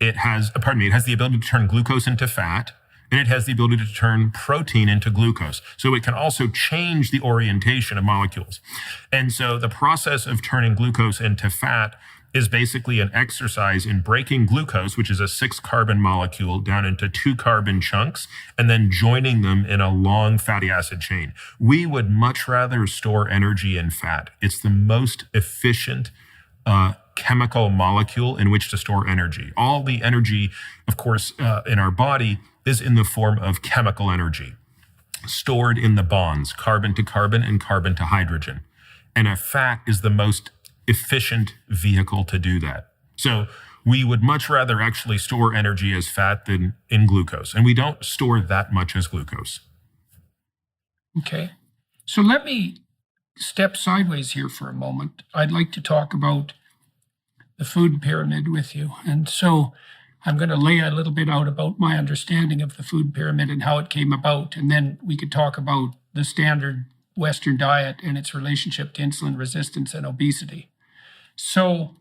[SPEAKER 2] It has the ability to turn glucose into fat, and it has the ability to turn protein into glucose. So it can also change the orientation of molecules. And so the process of turning glucose into fat is basically an exercise in breaking glucose, which is a 6-carbon molecule, down into 2-carbon chunks, and then joining them in a long fatty acid chain. We would much rather store energy in fat. It's the most efficient chemical molecule in which to store energy. All the energy, of course, in our body is in the form of chemical energy, stored in the bonds, carbon to carbon and carbon to hydrogen. And a fat is the most efficient vehicle to do that. So we would much rather actually store energy as fat than in glucose. And we don't store that much as glucose.
[SPEAKER 1] Okay. So let me step sideways here for a moment. I'd like to talk about the food pyramid with you. And so I'm going to lay a little bit out about my understanding of the food pyramid and how it came about. And then we could talk about the standard Western diet and its relationship to insulin resistance and obesity. So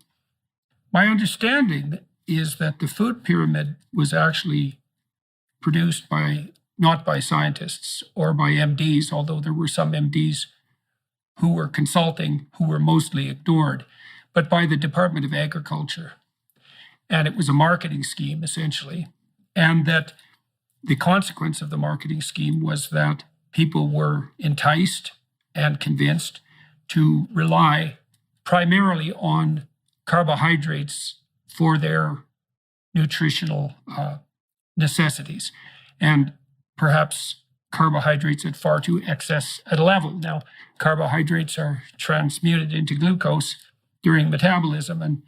[SPEAKER 1] my understanding is that the food pyramid was actually produced not by scientists or by MDs, although there were some MDs who were consulting, who were mostly ignored, but by the Department of Agriculture. And it was a marketing scheme, essentially. And that the consequence of the marketing scheme was that people were enticed and convinced to rely primarily on carbohydrates for their nutritional necessities, and perhaps carbohydrates at far too excess at a level. Now, carbohydrates are transmuted into glucose during metabolism, and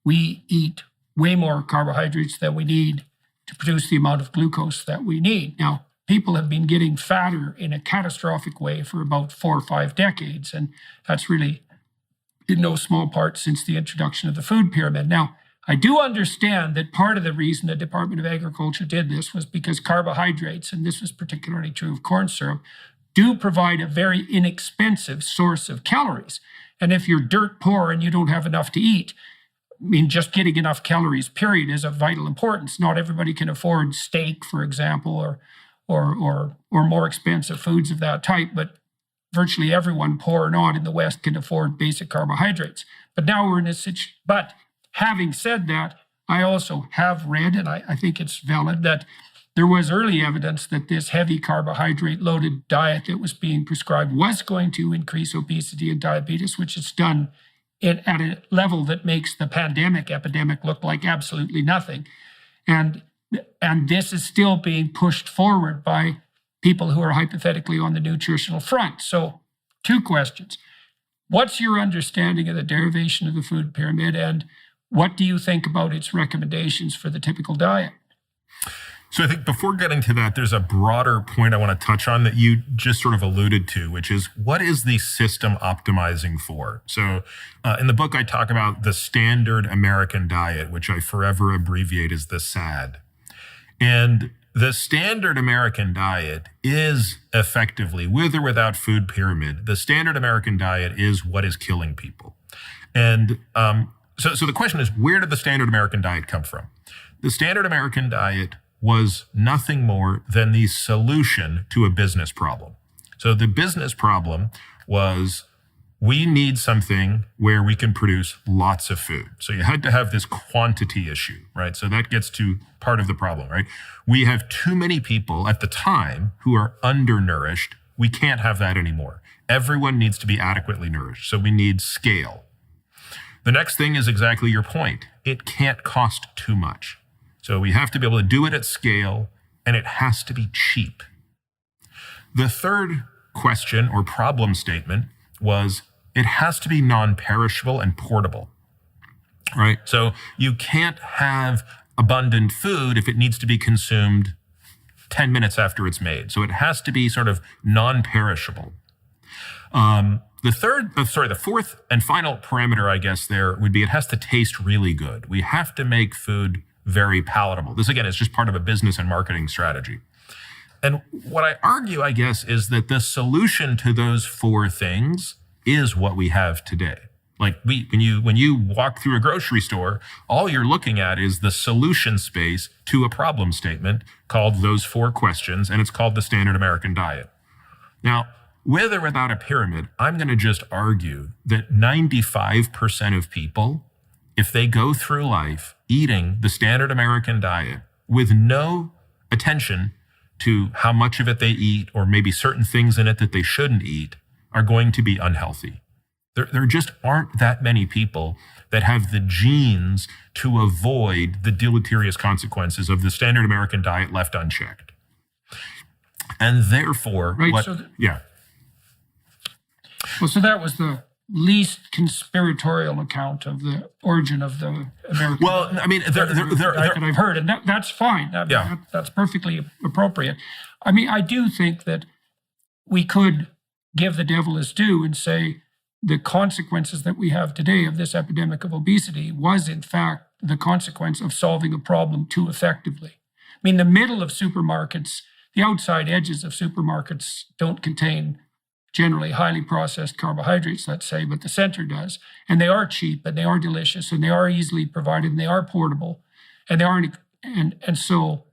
[SPEAKER 1] we eat way more carbohydrates than we need to produce the amount of glucose that we need. Now, people have been getting fatter in a catastrophic way for about 4 or 5 decades, and that's really in no small part since the introduction of the food pyramid. Now, I do understand that part of the reason the Department of Agriculture did this was because carbohydrates, and this was particularly true of corn syrup, do provide a very inexpensive source of calories. And if you're dirt poor and you don't have enough to eat, I mean, just getting enough calories, period, is of vital importance. Not everybody can afford steak, for example, or more expensive foods of that type, but virtually everyone, poor or not, in the West can afford basic carbohydrates. But now we're in a situation. But having said that, I also have read, and I think it's valid, that there was early evidence that this heavy carbohydrate-loaded diet that was being prescribed was going to increase obesity and diabetes, which it's done at a level that makes the epidemic look like absolutely nothing. And this is still being pushed forward by people who are hypothetically on the nutritional front. So 2 questions. What's your understanding of the derivation of the food pyramid, and what do you think about its recommendations for the typical diet?
[SPEAKER 2] So I think before getting to that, there's a broader point I want to touch on that you just sort of alluded to, which is what is the system optimizing for? So in the book, I talk about the standard American diet, which I forever abbreviate as the SAD. And the standard American diet is effectively, with or without food pyramid, the standard American diet is what is killing people. And so the question is, where did the standard American diet come from? The standard American diet was nothing more than the solution to a business problem. So the business problem was, we need something where we can produce lots of food. So you had to have this quantity issue, right? So that gets to part of the problem, right? We have too many people at the time who are undernourished. We can't have that anymore. Everyone needs to be adequately nourished. So we need scale. The next thing is exactly your point. It can't cost too much. So we have to be able to do it at scale, and it has to be cheap. The third question or problem statement was, it has to be non-perishable and portable, right? So you can't have abundant food if it needs to be consumed 10 minutes after it's made. So it has to be sort of non-perishable. The fourth and final parameter, I guess, there would be it has to taste really good. We have to make food very palatable. This, again, is just part of a business and marketing strategy. And what I argue, I guess, is that the solution to those 4 things is what we have today. Like when you walk through a grocery store, all you're looking at is the solution space to a problem statement called those 4 questions, and it's called the standard American diet. Now, with or without a pyramid, I'm going to just argue that 95% of people if they go through life eating the standard American diet with no attention to how much of it they eat or maybe certain things in it that they shouldn't eat, are going to be unhealthy. There just aren't that many people that have the genes to avoid the deleterious consequences of the standard American diet left unchecked. And therefore,
[SPEAKER 1] Right, so that was the least conspiratorial account of the origin of the American
[SPEAKER 2] well, I mean,
[SPEAKER 1] diet that I've heard, and that's fine. That's perfectly appropriate. I mean, I do think that we could give the devil his due and say the consequences that we have today of this epidemic of obesity was, in fact, the consequence of solving a problem too effectively. I mean, the middle of supermarkets, the outside edges of supermarkets don't contain generally highly processed carbohydrates, let's say, but the center does. And they are cheap, and they are delicious, and they are easily provided, and they are portable, and they aren't. And so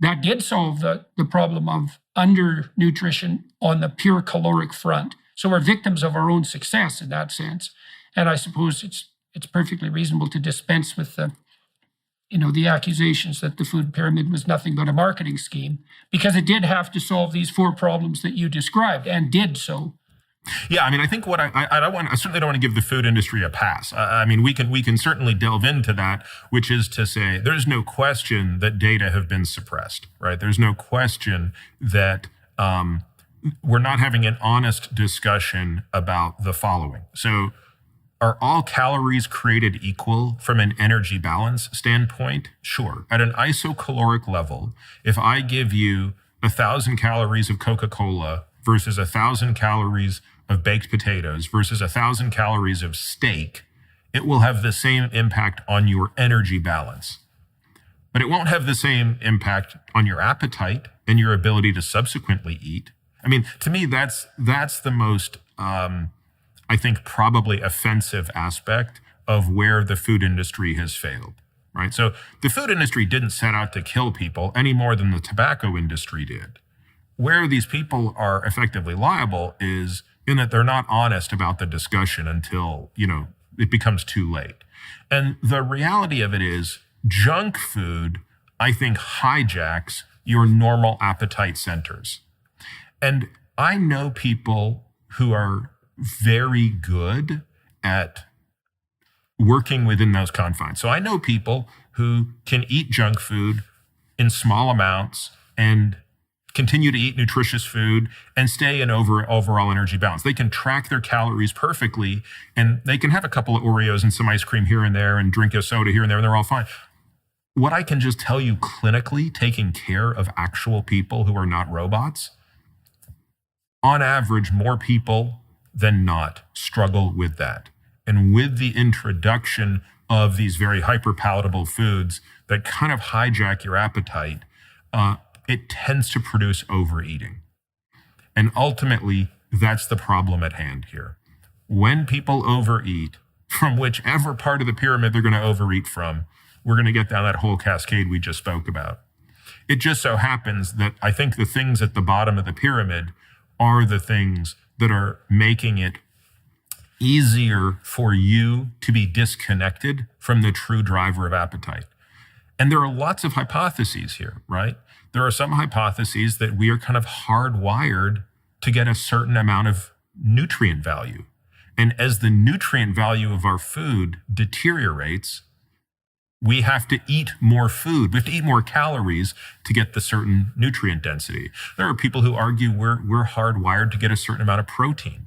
[SPEAKER 1] that did solve the problem of undernutrition on the pure caloric front. So we're victims of our own success in that sense. And I suppose it's perfectly reasonable to dispense with the accusations that the food pyramid was nothing but a marketing scheme, because it did have to solve these 4 problems that you described, and did so.
[SPEAKER 2] Yeah, I mean, I think what I certainly don't want to give the food industry a pass. I mean, we can certainly delve into that, which is to say, there's no question that data have been suppressed, right? There's no question that we're not having an honest discussion about the following. So, are all calories created equal from an energy balance standpoint? Sure. At an isocaloric level, if I give you 1,000 calories of Coca-Cola versus 1,000 calories of baked potatoes versus 1,000 calories of steak, it will have the same impact on your energy balance. But it won't have the same impact on your appetite and your ability to subsequently eat. I mean, to me, that's the most I think probably offensive aspect of where the food industry has failed, right? So the food industry didn't set out to kill people any more than the tobacco industry did. Where these people are effectively liable is in that they're not honest about the discussion until, it becomes too late. And the reality of it is junk food, I think, hijacks your normal appetite centers. And I know people who are very good at working within those confines. So I know people who can eat junk food in small amounts and continue to eat nutritious food and stay in overall energy balance. They can track their calories perfectly, and they can have a couple of Oreos and some ice cream here and there and drink a soda here and there, and they're all fine. What I can just tell you clinically, taking care of actual people who are not robots, on average, more people than not struggle with that. And with the introduction of these very hyper-palatable foods that kind of hijack your appetite, it tends to produce overeating. And ultimately, that's the problem at hand here. When people overeat, from whichever part of the pyramid they're going to overeat from, we're going to get down that whole cascade we just spoke about. It just so happens that I think the things at the bottom of the pyramid are the things that are making it easier for you to be disconnected from the true driver of appetite. And there are lots of hypotheses here, right? There are some hypotheses that we are kind of hardwired to get a certain amount of nutrient value. And as the nutrient value of our food deteriorates, we have to eat more food. We have to eat more calories to get the certain nutrient density. There are people who argue we're hardwired to get a certain amount of protein.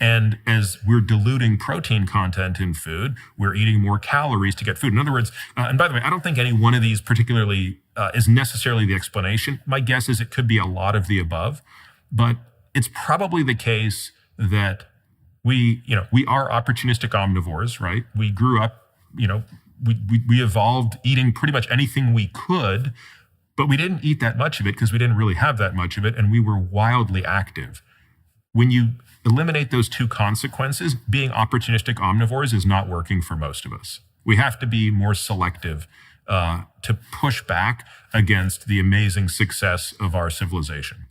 [SPEAKER 2] And as we're diluting protein content in food, we're eating more calories to get food. In other words, and by the way, I don't think any one of these particularly is necessarily the explanation. My guess is it could be a lot of the above, but it's probably the case that we are opportunistic omnivores, right? We grew up, we evolved eating pretty much anything we could, but we didn't eat that much of it because we didn't really have that much of it, and we were wildly active. When you eliminate those two consequences, being opportunistic omnivores is not working for most of us. We have to be more selective to push back against the amazing success of our civilization.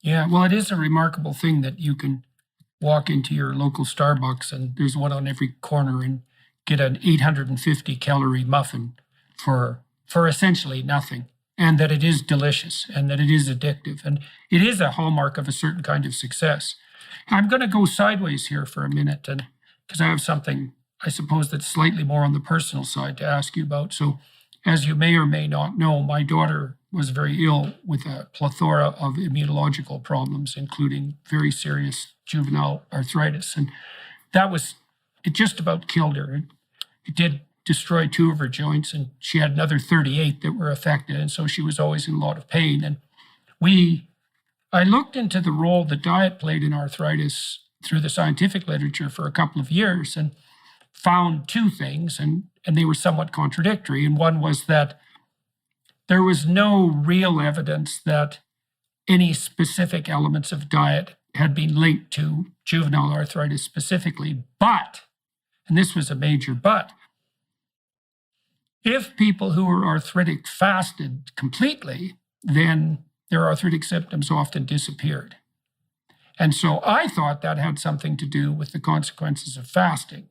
[SPEAKER 1] Yeah, well, it is a remarkable thing that you can walk into your local Starbucks and there's one on every corner and get an 850 calorie muffin for essentially nothing, and that it is delicious and that it is addictive. And it is a hallmark of a certain kind of success. I'm going to go sideways here for a minute, and because I have something, I suppose, that's slightly more on the personal side to ask you about. So as you may or may not know, my daughter was very ill with a plethora of immunological problems, including very serious juvenile arthritis. And it just about killed her. It did destroy 2 of her joints, and she had another 38 that were affected. And so she was always in a lot of pain. And I looked into the role that diet played in arthritis through the scientific literature for a couple of years and found 2 things, and they were somewhat contradictory. And one was that there was no real evidence that any specific elements of diet had been linked to juvenile arthritis specifically. But, and this was a major but, if people who were arthritic fasted completely, then their arthritic symptoms often disappeared. And so I thought that had something to do with the consequences of fasting.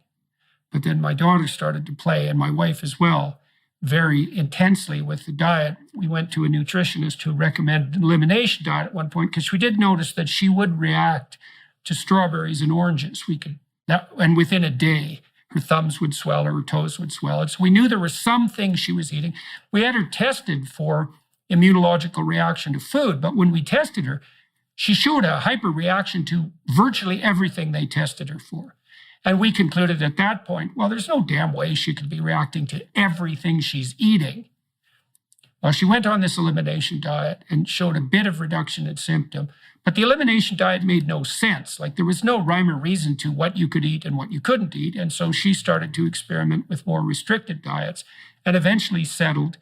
[SPEAKER 1] But then my daughter started to play, and my wife as well, very intensely with the diet. We went to a nutritionist who recommended an elimination diet at one point, because we did notice that she would react to strawberries and oranges. And within a day, her thumbs would swell, her toes would swell. And so we knew there was some things she was eating. We had her tested for immunological reaction to food, but when we tested her, she showed a hyperreaction to virtually everything they tested her for. And we concluded at that point, well, there's no damn way she could be reacting to everything she's eating. Well, she went on this elimination diet and showed a bit of reduction in symptom, but the elimination diet made no sense. Like, there was no rhyme or reason to what you could eat and what you couldn't eat. And so she started to experiment with more restricted diets and eventually discovered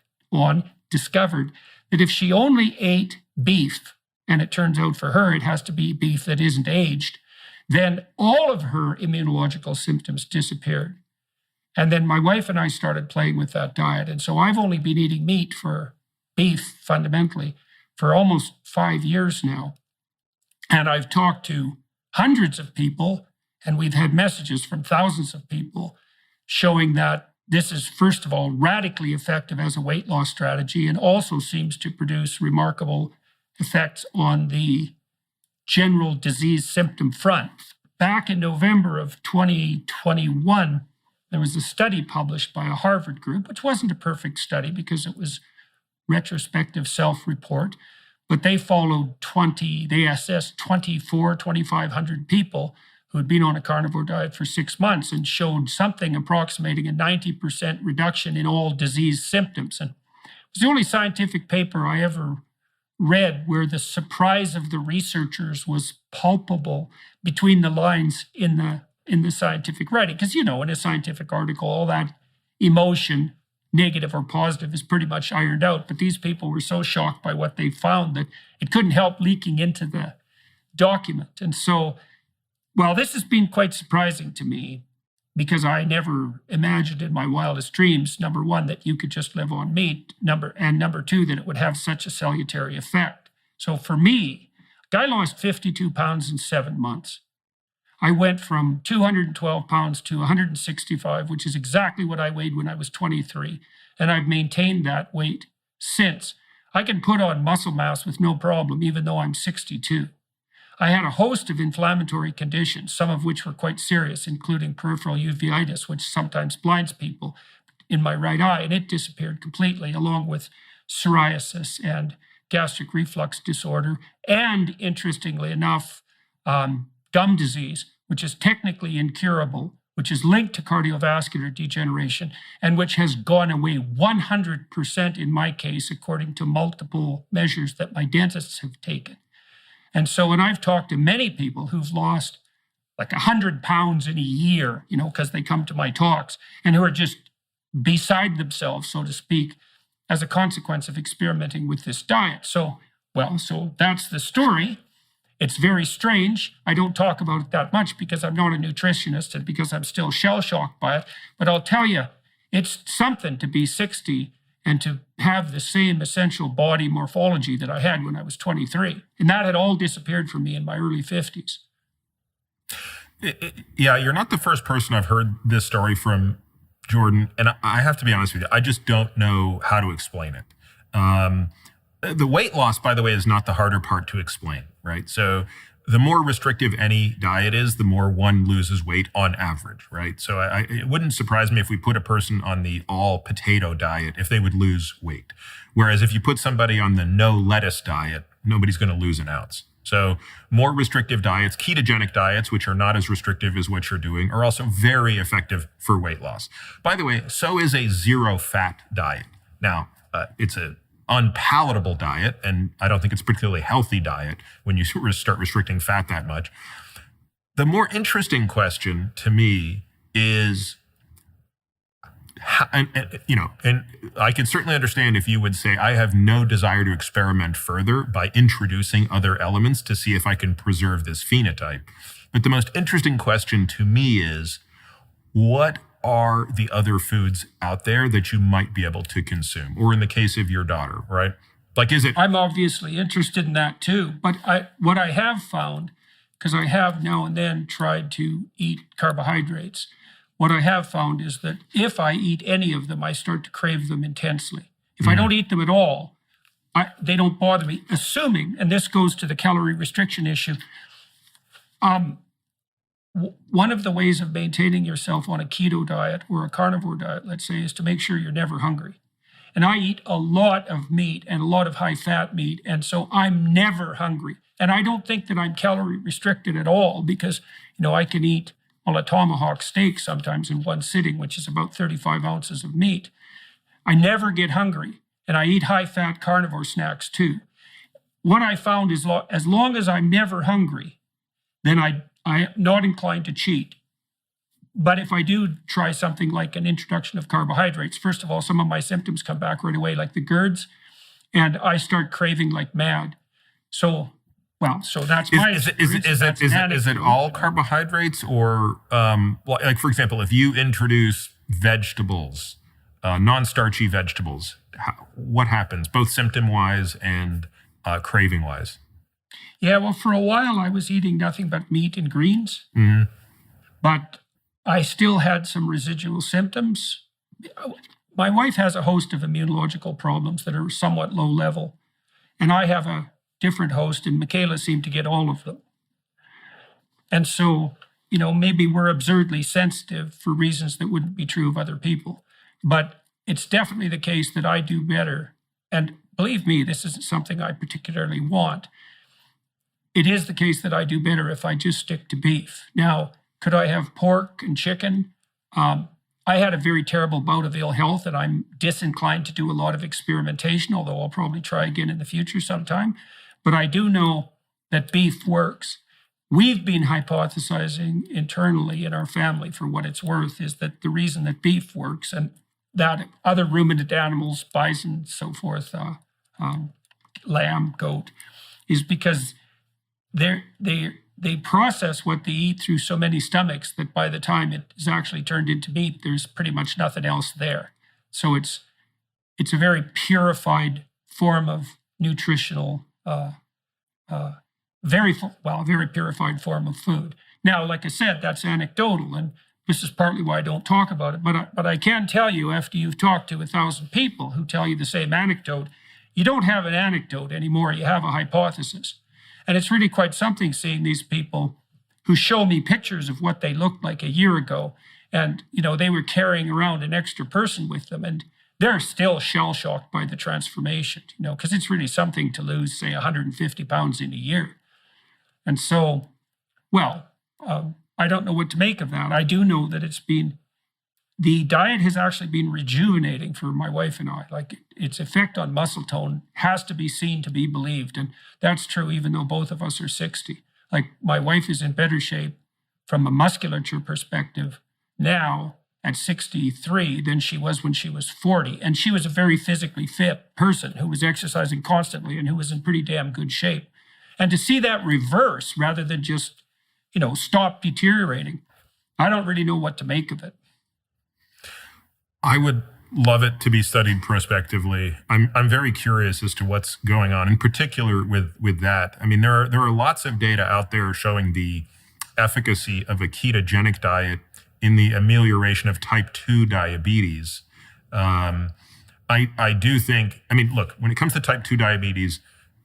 [SPEAKER 1] that if she only ate beef, and it turns out for her, it has to be beef that isn't aged, then all of her immunological symptoms disappeared. And then my wife and I started playing with that diet. And so I've only been eating beef fundamentally, for almost 5 years now. And I've talked to hundreds of people, and we've had messages from thousands of people showing that this is, first of all, radically effective as a weight loss strategy, and also seems to produce remarkable effects on the general disease symptom front. Back in November of 2021, there was a study published by a Harvard group, which wasn't a perfect study because it was retrospective self-report, but they assessed 2,500 people who had been on a carnivore diet for 6 months and showed something approximating a 90% reduction in all disease symptoms. And it was the only scientific paper I ever read where the surprise of the researchers was palpable between the lines in the scientific writing. Because, in a scientific article, all that emotion, negative or positive, is pretty much ironed out. But these people were so shocked by what they found that it couldn't help leaking into the document. And so, well, this has been quite surprising to me, because I never imagined in my wildest dreams, number one, that you could just live on meat, and number two, that it would have such a salutary effect. So for me, a guy lost 52 pounds in 7 months. I went from 212 pounds to 165, which is exactly what I weighed when I was 23. And I've maintained that weight since. I can put on muscle mass with no problem, even though I'm 62. I had a host of inflammatory conditions, some of which were quite serious, including peripheral uveitis, which sometimes blinds people, in my right eye, and it disappeared completely, along with psoriasis and gastric reflux disorder, and, interestingly enough, gum disease, which is technically incurable, which is linked to cardiovascular degeneration, and which has gone away 100% in my case, according to multiple measures that my dentists have taken. And so when I've talked to many people who've lost like 100 pounds in a year, because they come to my talks, and who are just beside themselves, so to speak, as a consequence of experimenting with this diet. So that's the story. It's very strange. I don't talk about it that much because I'm not a nutritionist and because I'm still shell-shocked by it. But I'll tell you, it's something to be 60 and to have the same essential body morphology that I had when I was 23. And that had all disappeared from me in my early 50s.
[SPEAKER 2] Yeah, you're not the first person I've heard this story from Jordan, and I have to be honest with you, I just don't know how to explain it. The weight loss, by the way, is not the harder part to explain, right? So the more restrictive any diet is, the more one loses weight on average, right? So it wouldn't surprise me if we put a person on the all potato diet if they would lose weight. Whereas if you put somebody on the no lettuce diet, nobody's going to lose an ounce. So more restrictive diets, ketogenic diets, which are not as restrictive as what you're doing, are also very effective for weight loss. By the way, so is a zero fat diet. Now, it's a unpalatable diet, and I don't think it's a particularly healthy diet when you start restricting fat that much. The more interesting question to me is, and I can certainly understand if you would say, I have no desire to experiment further by introducing other elements to see if I can preserve this phenotype. But the most interesting question to me is, what are the other foods out there that you might be able to consume? Or in the case of your daughter, right? Like, is it?
[SPEAKER 1] I'm obviously interested in that too. But what I have found, because I have now and then tried to eat carbohydrates, what I have found is that if I eat any of them, I start to crave them intensely. If I don't eat them at all, they don't bother me, assuming, and this goes to the calorie restriction issue, one of the ways of maintaining yourself on a keto diet or a carnivore diet, let's say, is to make sure you're never hungry. And I eat a lot of meat and a lot of high-fat meat, and so I'm never hungry. And I don't think that I'm calorie restricted at all because, I can eat a tomahawk steak sometimes in one sitting, which is about 35 ounces of meat. I never get hungry, and I eat high-fat carnivore snacks too. What I found is as long as I'm never hungry, then I'm not inclined to cheat. But if I do try something like an introduction of carbohydrates, first of all, some of my symptoms come back right away, like the GERDs, and I start craving like mad. So that's my
[SPEAKER 2] is it all carbohydrates, or like, for example, if you introduce vegetables, non-starchy vegetables, what happens, both symptom-wise and craving-wise?
[SPEAKER 1] Yeah, well, for a while I was eating nothing but meat and greens, but I still had some residual symptoms. My wife has a host of immunological problems that are somewhat low level, and I have a different host, and Michaela seemed to get all of them. And so, maybe we're absurdly sensitive for reasons that wouldn't be true of other people, but it's definitely the case that I do better. And believe me, this isn't something I particularly want. It is the case that I do better if I just stick to beef. Now, could I have pork and chicken? I had a very terrible bout of ill health, and I'm disinclined to do a lot of experimentation, although I'll probably try again in the future sometime. But I do know that beef works. We've been hypothesizing internally in our family, for what it's worth, is that the reason that beef works and that other ruminant animals, bison, so forth, lamb, goat, is because they process what they eat through so many stomachs that by the time it is actually turned into meat, there's pretty much nothing else there. So it's a very purified form of nutritional, very purified form of food. Now, like I said, that's anecdotal, and this is partly why I don't talk about it. But I can tell you, after you've talked to 1,000 people who tell you the same anecdote, you don't have an anecdote anymore. You have a hypothesis. And it's really quite something seeing these people who show me pictures of what they looked like a year ago. And, they were carrying around an extra person with them. And they're still shell-shocked by the transformation, because it's really something to lose, say, 150 pounds in a year. And so, I don't know what to make of that. I do know that the diet has actually been rejuvenating for my wife and I. Like, its effect on muscle tone has to be seen to be believed. And that's true even though both of us are 60. Like, my wife is in better shape from a musculature perspective now at 63 than she was when she was 40. And she was a very physically fit person who was exercising constantly and who was in pretty damn good shape. And to see that reverse rather than just, stop deteriorating, I don't really know what to make of it.
[SPEAKER 2] I would love it to be studied prospectively. I'm very curious as to what's going on, in particular with that. I mean, there are lots of data out there showing the efficacy of a ketogenic diet in the amelioration of type 2 diabetes. I do think, I mean, look, when it comes to type 2 diabetes,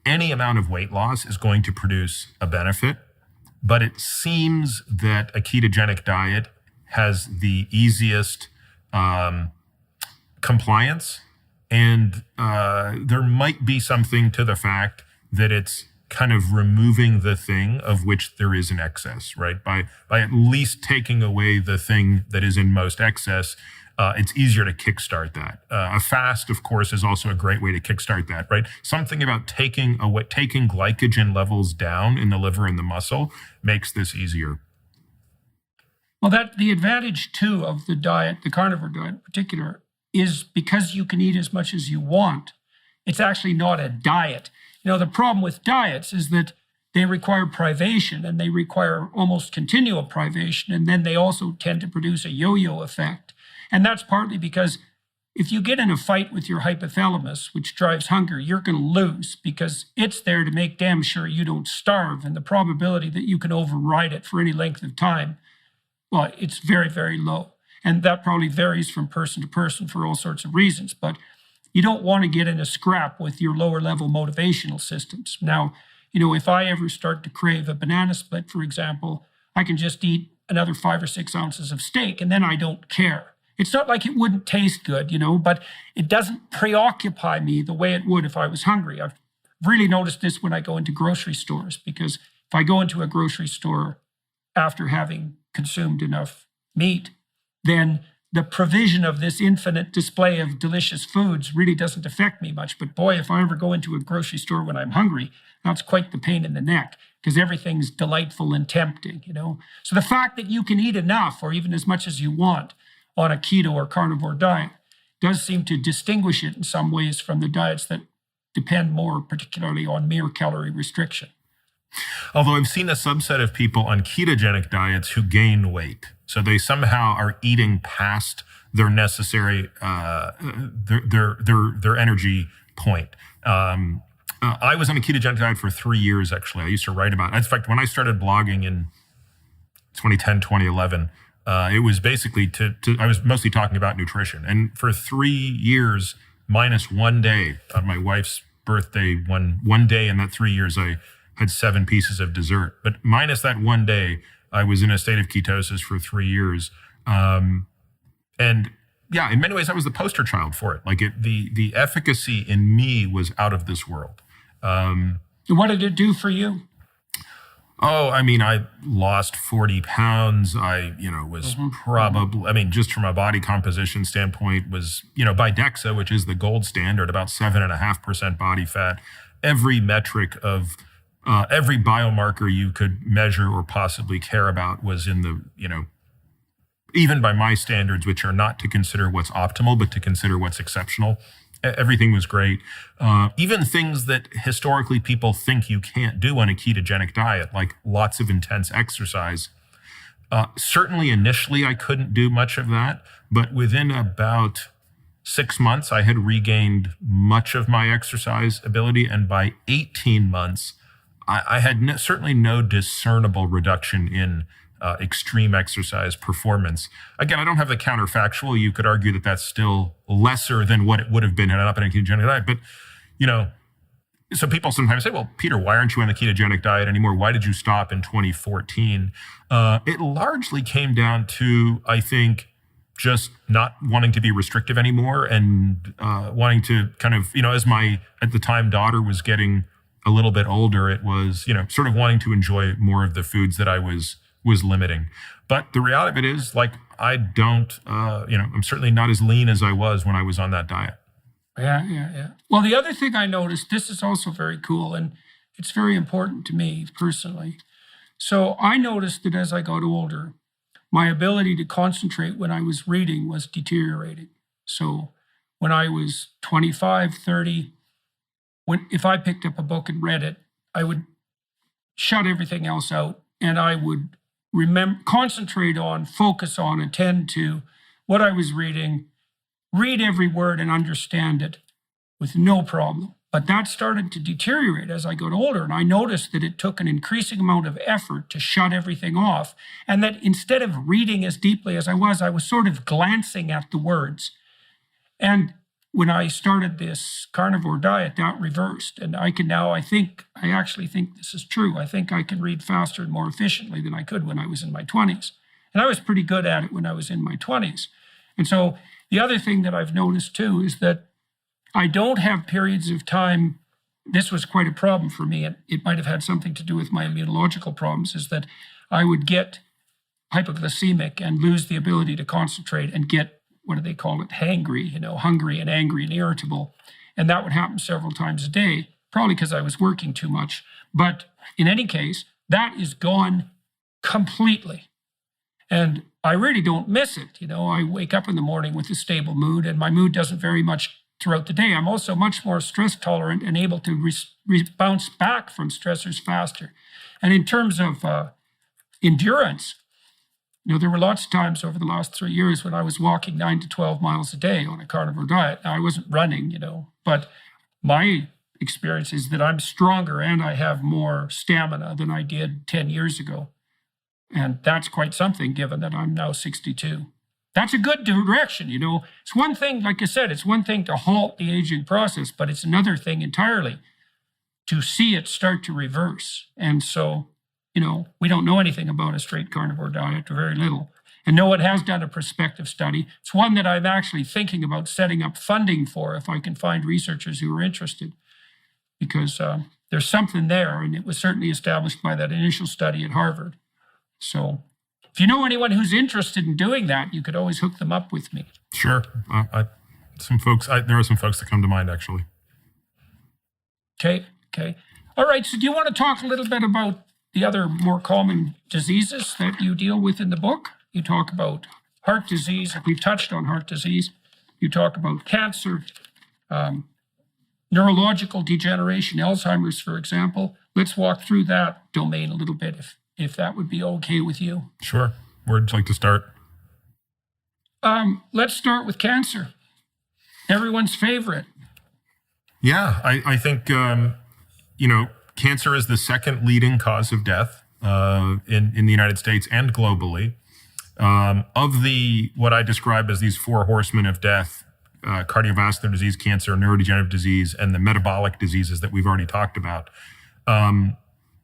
[SPEAKER 2] any amount of weight loss is going to produce a benefit, but it seems that a ketogenic diet has the easiest compliance, and there might be something to the fact that it's kind of removing the thing of which there is an excess, right? By at least taking away the thing that is in most excess, it's easier to kickstart that. A fast, of course, is also a great way to kickstart that, right? Something about taking glycogen levels down in the liver and the muscle makes this easier.
[SPEAKER 1] Well, the advantage too of the diet, the carnivore diet in particular, is because you can eat as much as you want. It's actually not a diet. The problem with diets is that they require privation, and they require almost continual privation, and then they also tend to produce a yo-yo effect. And that's partly because if you get in a fight with your hypothalamus, which drives hunger, you're going to lose because it's there to make damn sure you don't starve. And the probability that you can override it for any length of time, well, it's very, very low. And that probably varies from person to person for all sorts of reasons. But you don't want to get in a scrap with your lower level motivational systems. Now, if I ever start to crave a banana split, for example, I can just eat another 5 or 6 ounces of steak, and then I don't care. It's not like it wouldn't taste good, but it doesn't preoccupy me the way it would if I was hungry. I've really noticed this when I go into grocery stores, because if I go into a grocery store after having consumed enough meat, then the provision of this infinite display of delicious foods really doesn't affect me much. But boy, if I ever go into a grocery store when I'm hungry, that's quite the pain in the neck, because everything's delightful and tempting, So the fact that you can eat enough or even as much as you want on a keto or carnivore diet does seem to distinguish it in some ways from the diets that depend more particularly on mere calorie restriction.
[SPEAKER 2] Although I've seen a subset of people on ketogenic diets who gain weight. So they somehow are eating past their necessary, their energy point. I was on a ketogenic diet for 3 years, actually. I used to write about it. In fact, when I started blogging in 2010, 2011, it was basically I was mostly talking about nutrition. And for 3 years, minus 1 day on my wife's birthday, one day in that 3 years, I had 7 pieces of dessert. But minus that 1 day, I was in a state of ketosis for 3 years. And yeah, in many ways, I was the poster child for it. Like the efficacy in me was out of this world.
[SPEAKER 1] What did it do for you?
[SPEAKER 2] Oh, I mean, I lost 40 pounds. I, was probably, just from a body composition standpoint, was, by DEXA, which is the gold standard, about 7.5% body fat. Every metric of every biomarker you could measure or possibly care about was in the, even by my standards, which are not to consider what's optimal, but to consider what's exceptional. Everything was great. Even things that historically people think you can't do on a ketogenic diet, like lots of intense exercise. Certainly initially I couldn't do much of that, but within about 6 months, I had regained much of my exercise ability. And by 18 months, I had certainly no discernible reduction in extreme exercise performance. Again, I don't have the counterfactual. You could argue that that's still lesser than what it would have been had I not been on a ketogenic diet. But, so people sometimes say, well, Peter, why aren't you on the ketogenic diet anymore? Why did you stop in 2014? It largely came down to, I think, just not wanting to be restrictive anymore and wanting to kind of, as my, at the time, daughter was getting a little bit older, it was, sort of wanting to enjoy more of the foods that I was limiting. But the reality of it is, like, I don't, I'm certainly not as lean as I was when I was on that diet.
[SPEAKER 1] Yeah. Well, the other thing I noticed, this is also very cool, and it's very important to me personally. So I noticed that as I got older, my ability to concentrate when I was reading was deteriorating. So when I was 25, 30, if I picked up a book and read it, I would shut everything else out, and I would concentrate on, focus on, attend to what I was reading, read every word and understand it with no problem. But that started to deteriorate as I got older. And I noticed that it took an increasing amount of effort to shut everything off. And that instead of reading as deeply as I was sort of glancing at the words. And when I started this carnivore diet, that reversed. And I actually think this is true. I think I can read faster and more efficiently than I could when I was in my 20s. And I was pretty good at it when I was in my 20s. And so the other thing that I've noticed too is that I don't have periods of time. This was quite a problem for me, and it might have had something to do with my immunological problems, is that I would get hypoglycemic and lose the ability to concentrate and get, what do they call it, hangry, hungry and angry and irritable. And that would happen several times a day, probably because I was working too much. But in any case, that is gone completely. And I really don't miss it. I wake up in the morning with a stable mood, and my mood doesn't vary much throughout the day. I'm also much more stress tolerant and able to bounce back from stressors faster. And in terms of endurance, there were lots of times over the last 3 years when I was walking 9 to 12 miles a day on a carnivore diet. Now, I wasn't running, but my experience is that I'm stronger and I have more stamina than I did 10 years ago. And that's quite something, given that I'm now 62. That's a good direction, It's one thing, like I said, it's one thing to halt the aging process, but it's another thing entirely to see it start to reverse. And so, we don't know anything about a straight carnivore diet, or very little. And no one has done a prospective study. It's one that I'm actually thinking about setting up funding for if I can find researchers who are interested, because there's something there, and it was certainly established by that initial study at Harvard. So if you know anyone who's interested in doing that, you could always hook them up with me.
[SPEAKER 2] Sure. There are some folks that come to mind, actually.
[SPEAKER 1] Okay. All right. So do you want to talk a little bit about the other more common diseases that you deal with in the book? You talk about heart disease. We've touched on heart disease. You talk about cancer, neurological degeneration, Alzheimer's, for example. Let's walk through that domain a little bit, if that would be okay with you.
[SPEAKER 2] Sure. Where'd you like to start?
[SPEAKER 1] Let's start with cancer. Everyone's favorite.
[SPEAKER 2] Yeah, I think, cancer is the second leading cause of death in the United States and globally. Of what I describe as these four horsemen of death, cardiovascular disease, cancer, neurodegenerative disease, and the metabolic diseases that we've already talked about,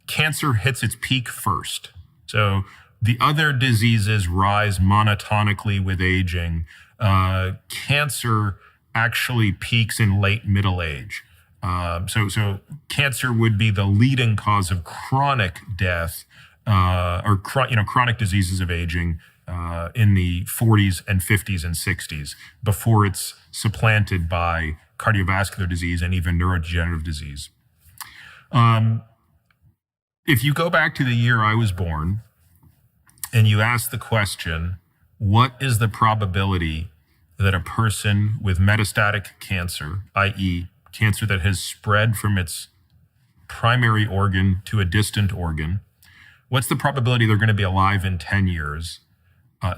[SPEAKER 2] cancer hits its peak first. So the other diseases rise monotonically with aging. Cancer actually peaks in late middle age. So cancer would be the leading cause of chronic death or chronic diseases of aging in the 40s and 50s and 60s before it's supplanted by cardiovascular disease and even neurodegenerative disease. If you go back to the year I was born and you ask the question, what is the probability that a person with metastatic cancer, i.e., cancer that has spread from its primary organ to a distant organ, what's the probability they're going to be alive in 10 years?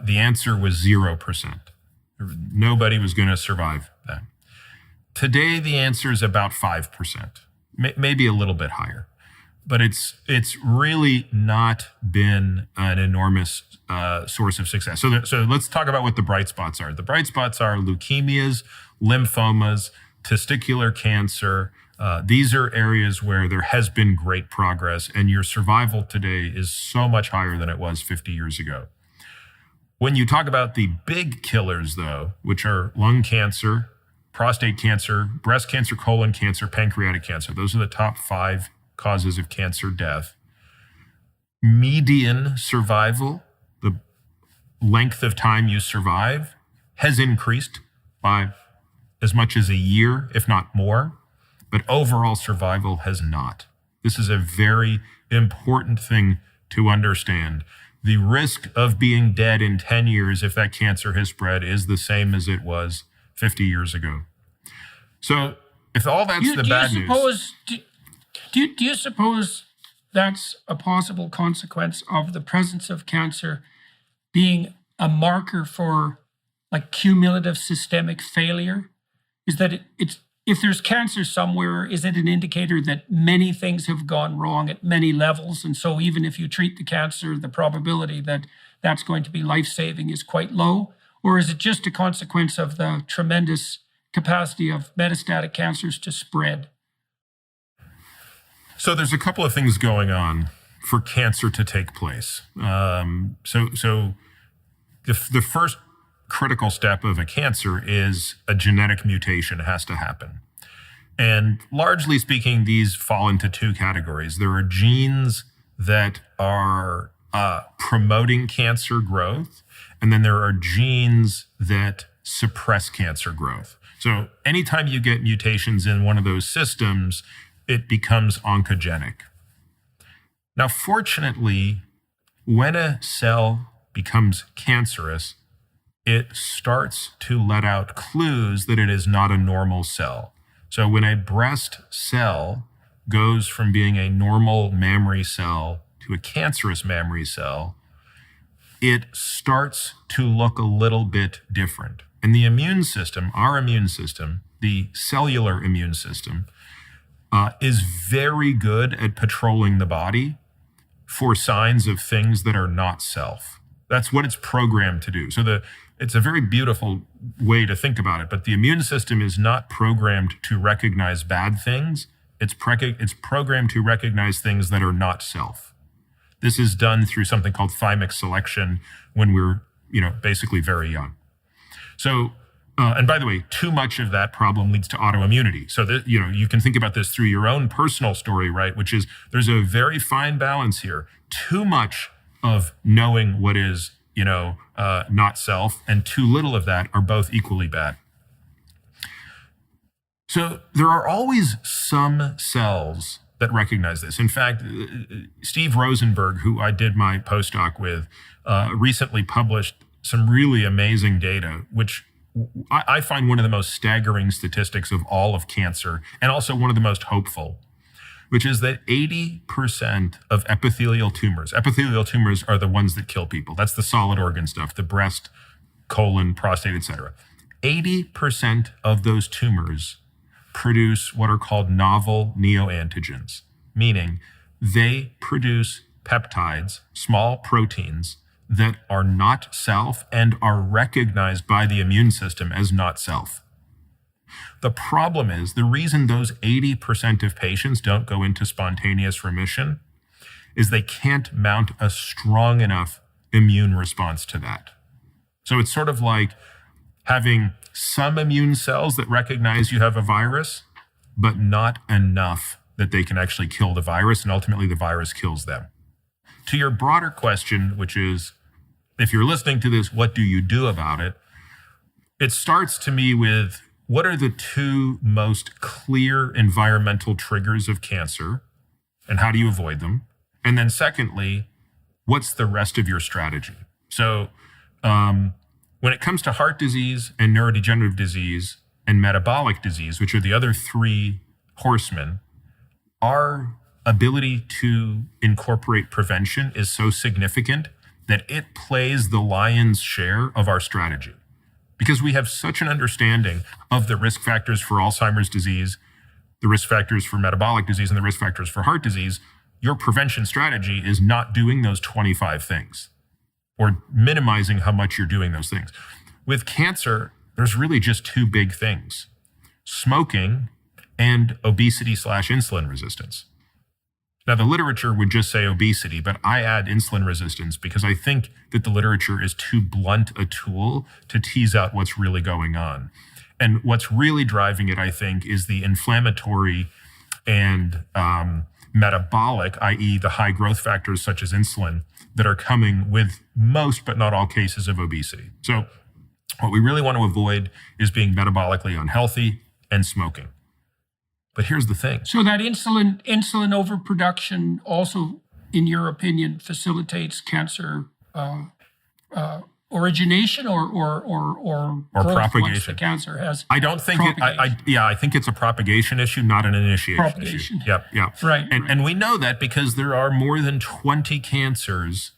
[SPEAKER 2] The answer was 0%. Nobody was going to survive that. Today, the answer is about 5%, maybe a little bit higher. But it's really not been an enormous source of success. So let's talk about what the bright spots are. The bright spots are leukemias, lymphomas, testicular cancer. These are areas where there has been great progress, and your survival today is so much higher than it was 50 years ago. When you talk about the big killers, though, which are lung cancer, prostate cancer, breast cancer, colon cancer, pancreatic cancer, those are the top 5 causes of cancer death. Median survival, the length of time you survive, has increased by as much as a year, if not more, but overall survival has not. This is a very important thing to understand. The risk of being dead in 10 years if that cancer has spread is the same as it was 50 years ago. So if all that's the bad news...
[SPEAKER 1] Do you suppose that's a possible consequence of the presence of cancer being a marker for like cumulative systemic failure? Is that if there's cancer somewhere, is it an indicator that many things have gone wrong at many levels? And so even if you treat the cancer, the probability that that's going to be life-saving is quite low? Or is it just a consequence of the tremendous capacity of metastatic cancers to spread?
[SPEAKER 2] So there's a couple of things going on for cancer to take place. So the first critical step of a cancer is a genetic mutation has to happen. And largely speaking, these fall into two categories. There are genes that are promoting cancer growth, and then there are genes that suppress cancer growth. So anytime you get mutations in one of those systems, it becomes oncogenic. Now, fortunately, when a cell becomes cancerous, it starts to let out clues that it is not a normal cell. So when a breast cell goes from being a normal mammary cell to a cancerous mammary cell, it starts to look a little bit different. And the immune system, our immune system, the cellular immune system, is very good at patrolling the body for signs of things that are not self. That's what it's programmed to do. So it's a very beautiful way to think about it, but the immune system is not programmed to recognize bad things. It's programmed to recognize things that are not self. This is done through something called thymic selection when we're, basically very young. So, and by the way, too much of that problem leads to autoimmunity. So that, you can think about this through your own personal story, right? Which is there's a very fine balance here. Too much of knowing what is, not self, and too little of that are both equally bad. So there are always some cells that recognize this. In fact, Steve Rosenberg, who I did my postdoc with, recently published some really amazing data, which I find one of the most staggering statistics of all of cancer, and also one of the most hopeful, which is that 80% of epithelial tumors are the ones that kill people. That's the solid organ stuff, the breast, colon, prostate, etc. 80% of those tumors produce what are called novel neoantigens, meaning they produce peptides, small proteins, that are not self and are recognized by the immune system as not self. The problem is the reason those 80% of patients don't go into spontaneous remission is they can't mount a strong enough immune response to that. So it's sort of like having some immune cells that recognize you have a virus, but not enough that they can actually kill the virus, and ultimately the virus kills them. To your broader question, which is, if you're listening to this, what do you do about it? It starts to me with, what are the two most clear environmental triggers of cancer, and how do you avoid them? And then secondly, what's the rest of your strategy? So when it comes to heart disease and neurodegenerative disease and metabolic disease, which are the other three horsemen, our ability to incorporate prevention is so significant that it plays the lion's share of our strategy. Because we have such an understanding of the risk factors for Alzheimer's disease, the risk factors for metabolic disease, and the risk factors for heart disease, your prevention strategy is not doing those 25 things or minimizing how much you're doing those things. With cancer, there's really just two big things: smoking and obesity/insulin resistance. Now, the literature would just say obesity, but I add insulin resistance because I think that the literature is too blunt a tool to tease out what's really going on. And what's really driving it, I think, is the inflammatory and metabolic, i.e. the high growth factors such as insulin, that are coming with most but not all cases of obesity. So what we really want to avoid is being metabolically unhealthy and smoking. But here's the thing.
[SPEAKER 1] So that insulin overproduction also, in your opinion, facilitates cancer origination or growth
[SPEAKER 2] propagation.
[SPEAKER 1] Once the cancer has.
[SPEAKER 2] I don't think I think it's a propagation issue, not an initiation issue. Yep.
[SPEAKER 1] Right.
[SPEAKER 2] And we know that because there are more than 20 cancers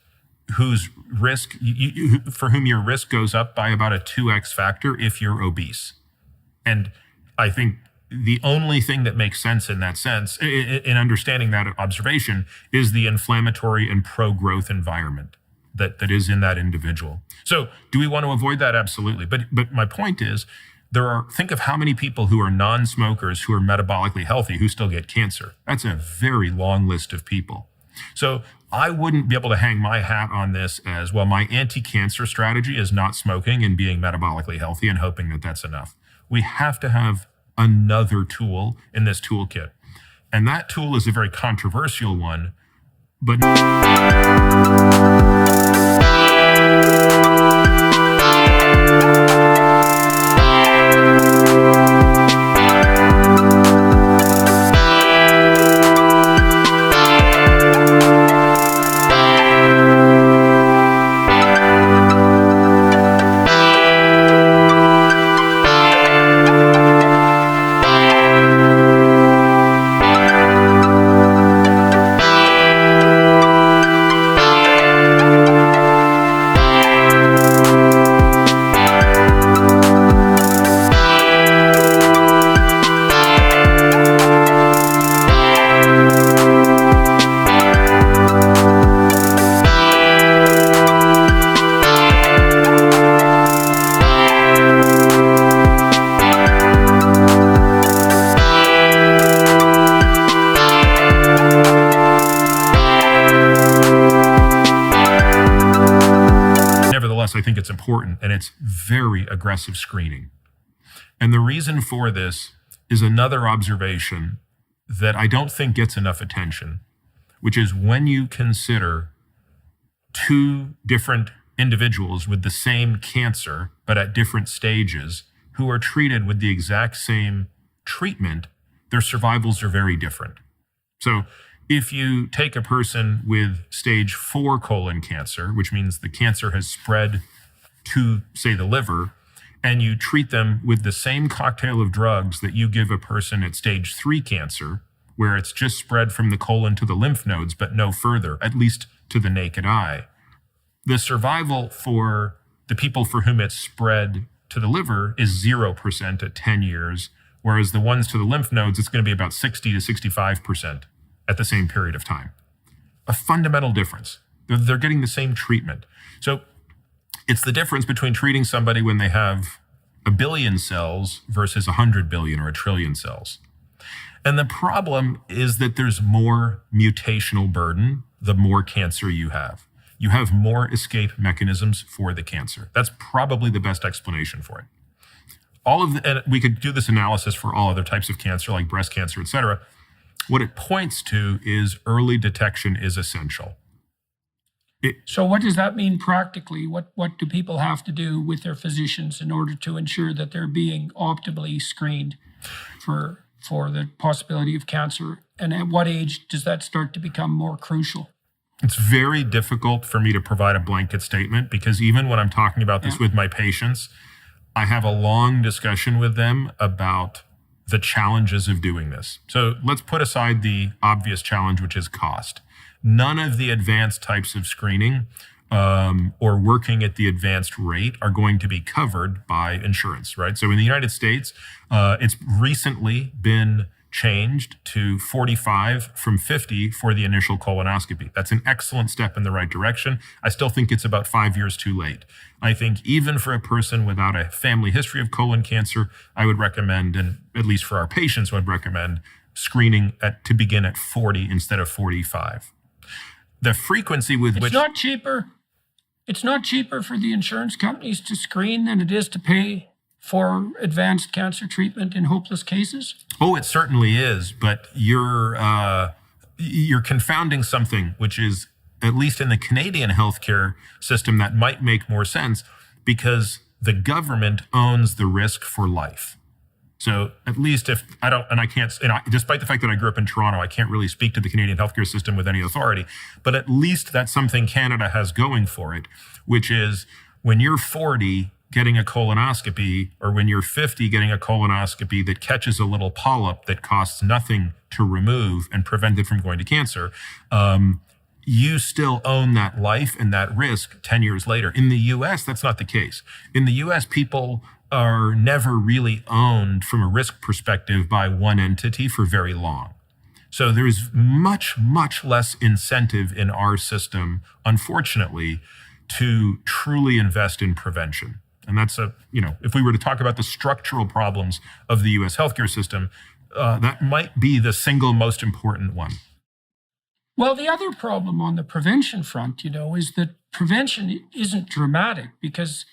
[SPEAKER 2] whose risk, for whom your risk goes up by about a 2x factor if you're obese. And I think the only thing that makes sense in that sense, in understanding that observation, is the inflammatory and pro-growth environment that is in that individual. So do we want to avoid that? Absolutely. But my point is, think of how many people who are non-smokers who are metabolically healthy who still get cancer. That's a very long list of people. So I wouldn't be able to hang my hat on this as, well, my anti-cancer strategy is not smoking and being metabolically healthy and hoping that that's enough. We have to have another tool in this toolkit. And that tool is a very controversial one, but I think it's important, and it's very aggressive screening. And the reason for this is another observation that I don't think gets enough attention, which is when you consider two different individuals with the same cancer, but at different stages, who are treated with the exact same treatment, their survivals are very different. So if you take a person with stage 4 colon cancer, which means the cancer has spread to, say, the liver, and you treat them with the same cocktail of drugs that you give a person at stage 3 cancer, where it's just spread from the colon to the lymph nodes, but no further, at least to the naked eye, the survival for the people for whom it's spread to the liver is 0% at 10 years, whereas the ones to the lymph nodes, it's going to be about 60 to 65% at the same period of time. A fundamental difference. They're getting the same treatment. So it's the difference between treating somebody when they have 1 billion cells versus 100 billion or 1 trillion cells. And the problem is that there's more mutational burden the more cancer you have. You have more escape mechanisms for the cancer. That's probably the best explanation for it. And we could do this analysis for all other types of cancer, like breast cancer, et cetera. What it points to is early detection is essential.
[SPEAKER 1] So what does that mean practically? What do people have to do with their physicians in order to ensure that they're being optimally screened for the possibility of cancer? And at what age does that start to become more crucial?
[SPEAKER 2] It's very difficult for me to provide a blanket statement, because even when I'm talking about this with my patients, I have a long discussion with them about the challenges of doing this. So let's put aside the obvious challenge, which is cost. None of the advanced types of screening or working at the advanced rate are going to be covered by insurance, right? So in the United States, it's recently been changed to 45 from 50 for the initial colonoscopy. That's an excellent step in the right direction. I still think it's about 5 years too late. I think even for a person without a family history of colon cancer, I would recommend, and at least for our patients, would recommend screening to begin at 40 instead of 45. The frequency with which...
[SPEAKER 1] It's not cheaper for the insurance companies to screen than it is to pay for advanced cancer treatment in hopeless cases?
[SPEAKER 2] Oh, it certainly is, but you're confounding something, which is, at least in the Canadian healthcare system, that might make more sense, because the government owns the risk for life. So at least despite the fact that I grew up in Toronto, I can't really speak to the Canadian healthcare system with any authority, but at least that's something Canada has going for it, which is when you're 40 getting a colonoscopy, or when you're 50 getting a colonoscopy that catches a little polyp that costs nothing to remove and prevent it from going to cancer, you still own that life and that risk 10 years later. In the US, that's not the case. In the US, people are never really owned from a risk perspective by one entity for very long. So there's much, much less incentive in our system, unfortunately, to truly invest in prevention. And that's if we were to talk about the structural problems of the US healthcare system, that might be the single most important one.
[SPEAKER 1] Well, the other problem on the prevention front, is that prevention isn't dramatic because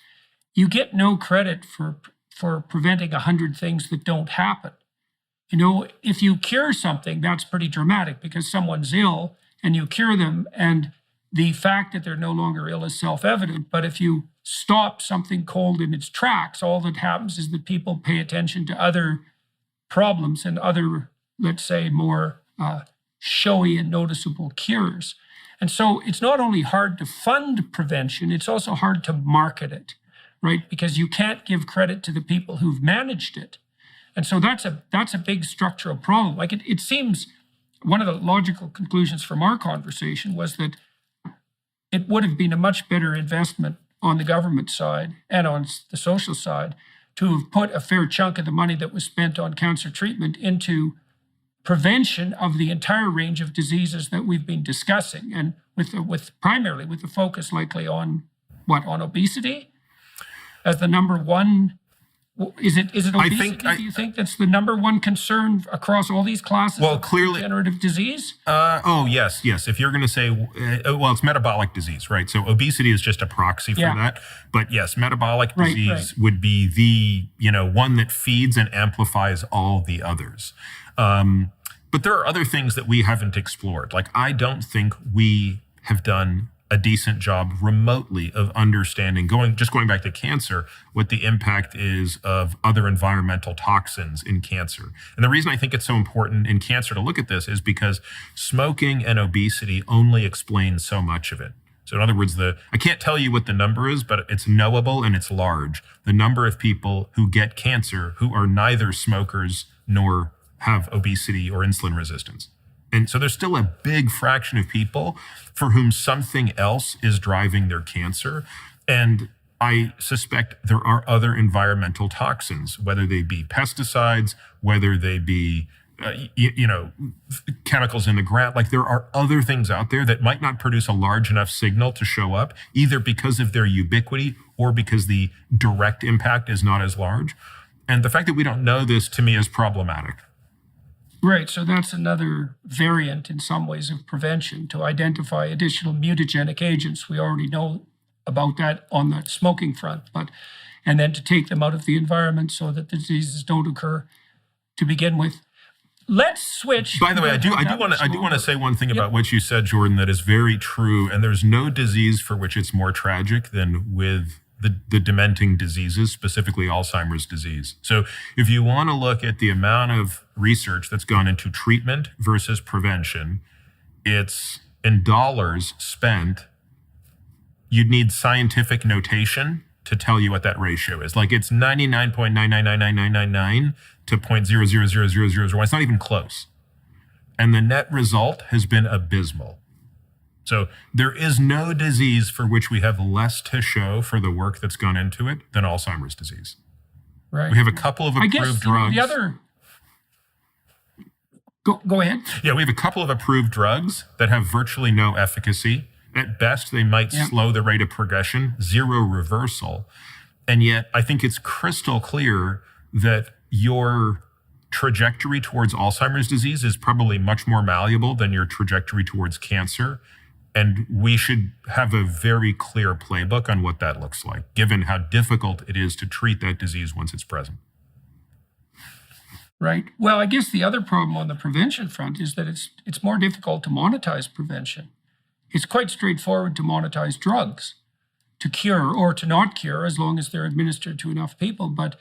[SPEAKER 1] you get no credit for preventing 100 things that don't happen. If you cure something, that's pretty dramatic because someone's ill and you cure them, and the fact that they're no longer ill is self-evident. But if you stop something cold in its tracks, all that happens is that people pay attention to other problems and other, let's say, more showy and noticeable cures. And so it's not only hard to fund prevention, it's also hard to market it, right? Because you can't give credit to the people who've managed it. And so that's a big structural problem. Like it seems one of the logical conclusions from our conversation was that it would have been a much better investment on the government side and on the social side to have put a fair chunk of the money that was spent on cancer treatment into prevention of the entire range of diseases that we've been discussing, and primarily with the focus likely on obesity as the number one. Is it obesity? Do you think that's the number one concern across all these classes of
[SPEAKER 2] clearly,
[SPEAKER 1] degenerative disease?
[SPEAKER 2] Yes. If you're going to say, it's metabolic disease, right? So obesity is just a proxy for that. But yes, metabolic disease would be the one that feeds and amplifies all the others. But there are other things that we haven't explored. Like I don't think we have done a decent job remotely of understanding, going back to cancer, what the impact is of other environmental toxins in cancer. And the reason I think it's so important in cancer to look at this is because smoking and obesity only explain so much of it. So in other words, I can't tell you what the number is, but it's knowable and it's large. The number of people who get cancer who are neither smokers nor have obesity or insulin resistance. And so there's still a big fraction of people for whom something else is driving their cancer. And I suspect there are other environmental toxins, whether they be pesticides, whether they be, chemicals in the ground. Like there are other things out there that might not produce a large enough signal to show up, either because of their ubiquity or because the direct impact is not as large. And the fact that we don't know this, to me, is problematic.
[SPEAKER 1] Right, so that's another variant in some ways of prevention, to identify additional mutagenic agents. We already know about that on the smoking front, and then to take them out of the environment so that the diseases don't occur to begin with. Let's switch.
[SPEAKER 2] By the way, I do want to say one thing about what you said, Jordan, that is very true. And there's no disease for which it's more tragic than with the dementing diseases, specifically Alzheimer's disease. So if you want to look at the amount of research that's gone into treatment versus prevention, it's in dollars spent. You'd need scientific notation to tell you what that ratio is. Like it's 99.9999999 to 0.000001. It's not even close. And the net result has been abysmal. So there is no disease for which we have less to show for the work that's gone into it than Alzheimer's disease.
[SPEAKER 1] Right.
[SPEAKER 2] We have a couple of approved drugs.
[SPEAKER 1] The other. Go ahead.
[SPEAKER 2] Yeah, we have a couple of approved drugs that have virtually no efficacy. At best, they might slow the rate of progression, zero reversal. And yet, I think it's crystal clear that your trajectory towards Alzheimer's disease is probably much more malleable than your trajectory towards cancer. And we should have a very clear playbook on what that looks like, given how difficult it is to treat that disease once it's present.
[SPEAKER 1] Right. Well, I guess the other problem on the prevention front is that it's more difficult to monetize prevention. It's quite straightforward to monetize drugs, to cure or to not cure, as long as they're administered to enough people. But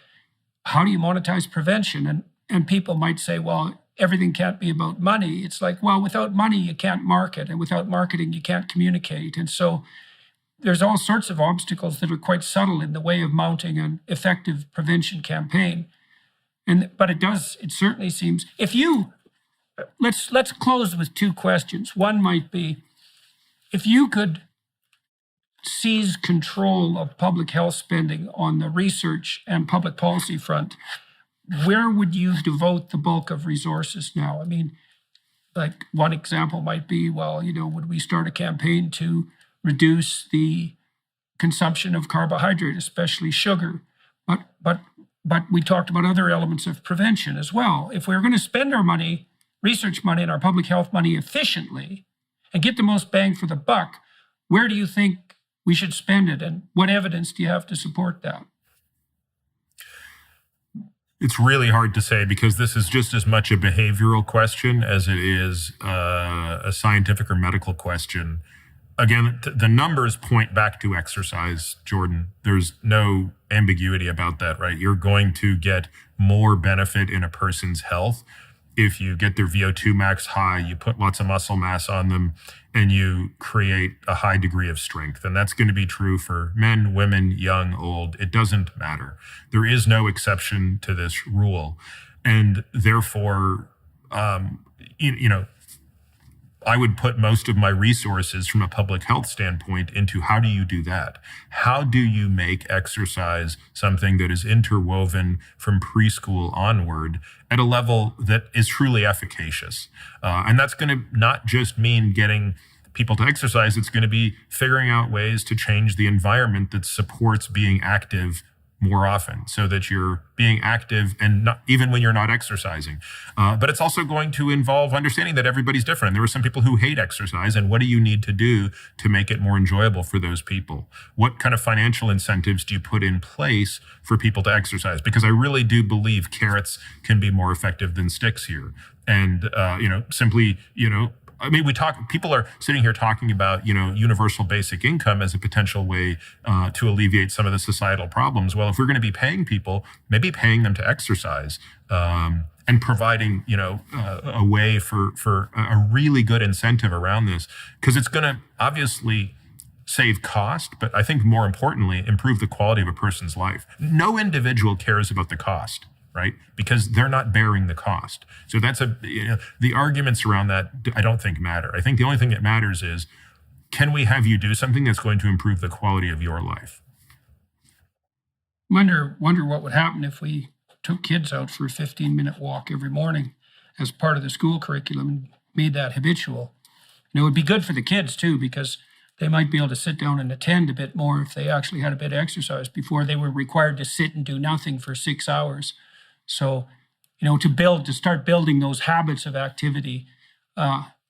[SPEAKER 1] how do you monetize prevention? And people might say, well, everything can't be about money. It's like, well, without money, you can't market. And without marketing, you can't communicate. And so there's all sorts of obstacles that are quite subtle in the way of mounting an effective prevention campaign. But it certainly seems, let's close with two questions. One might be, if you could seize control of public health spending on the research and public policy front, where would you devote the bulk of resources now? I mean, like one example might be, well, would we start a campaign to reduce the consumption of carbohydrate, especially sugar? But we talked about other elements of prevention as well. If we're going to spend our money, research money and our public health money efficiently and get the most bang for the buck, where do you think we should spend it? And what evidence do you have to support that?
[SPEAKER 2] It's really hard to say because this is just as much a behavioral question as it is a scientific or medical question. Again, the numbers point back to exercise, Jordan. There's no ambiguity about that, right? You're going to get more benefit in a person's health if you get their VO2 max high, you put lots of muscle mass on them, and you create a high degree of strength. And that's going to be true for men, women, young, old. It doesn't matter. There is no exception to this rule. And therefore, I would put most of my resources from a public health standpoint into how do you do that? How do you make exercise something that is interwoven from preschool onward at a level that is truly efficacious? And that's going to not just mean getting people to exercise, it's going to be figuring out ways to change the environment that supports being active more often so that you're being active and not even when you're not exercising. But it's also going to involve understanding that everybody's different. There are some people who hate exercise, and what do you need to do to make it more enjoyable for those people? What kind of financial incentives do you put in place for people to exercise? Because I really do believe carrots can be more effective than sticks here. And, people are sitting here talking about, universal basic income as a potential way to alleviate some of the societal problems. Well, if we're going to be paying people, maybe paying them to exercise and providing, a way for a really good incentive around this, because it's going to obviously save cost, but I think more importantly, improve the quality of a person's life. No individual cares about the cost, right? Because they're not bearing the cost. So that's the arguments around that I don't think matter. I think the only thing that matters is, can we have you do something that's going to improve the quality of your life?
[SPEAKER 1] Wonder what would happen if we took kids out for a 15-minute walk every morning as part of the school curriculum and made that habitual. And it would be good for the kids too, because they might be able to sit down and attend a bit more if they actually had a bit of exercise before they were required to sit and do nothing for 6 hours. So, to start building those habits of activity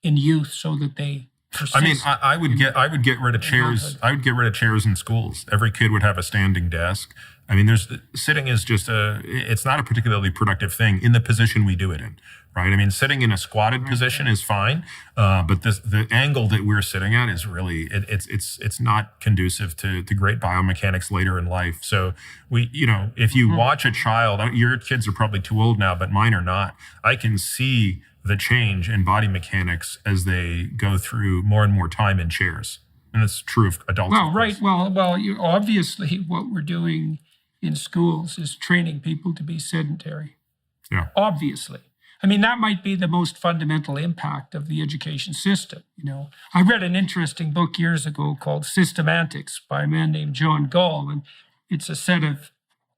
[SPEAKER 1] in youth so that they persist.
[SPEAKER 2] I mean, I would get rid of chairs. I would get rid of chairs in schools. Every kid would have a standing desk. I mean, sitting is just it's not a particularly productive thing in the position we do it in, right? I mean, sitting in a squatted position is fine, but the angle that we're sitting at is really, it's not conducive to great biomechanics later in life. So if you watch a child, your kids are probably too old now, but mine are not. I can see the change in body mechanics as they go through more and more time in chairs. And it's true of adults.
[SPEAKER 1] Well, right. Well, obviously what we're doing in schools is training people to be sedentary.
[SPEAKER 2] Yeah.
[SPEAKER 1] Obviously. I mean, that might be the most fundamental impact of the education system. I read an interesting book years ago called Systemantics by a man named John Gall, and it's a set of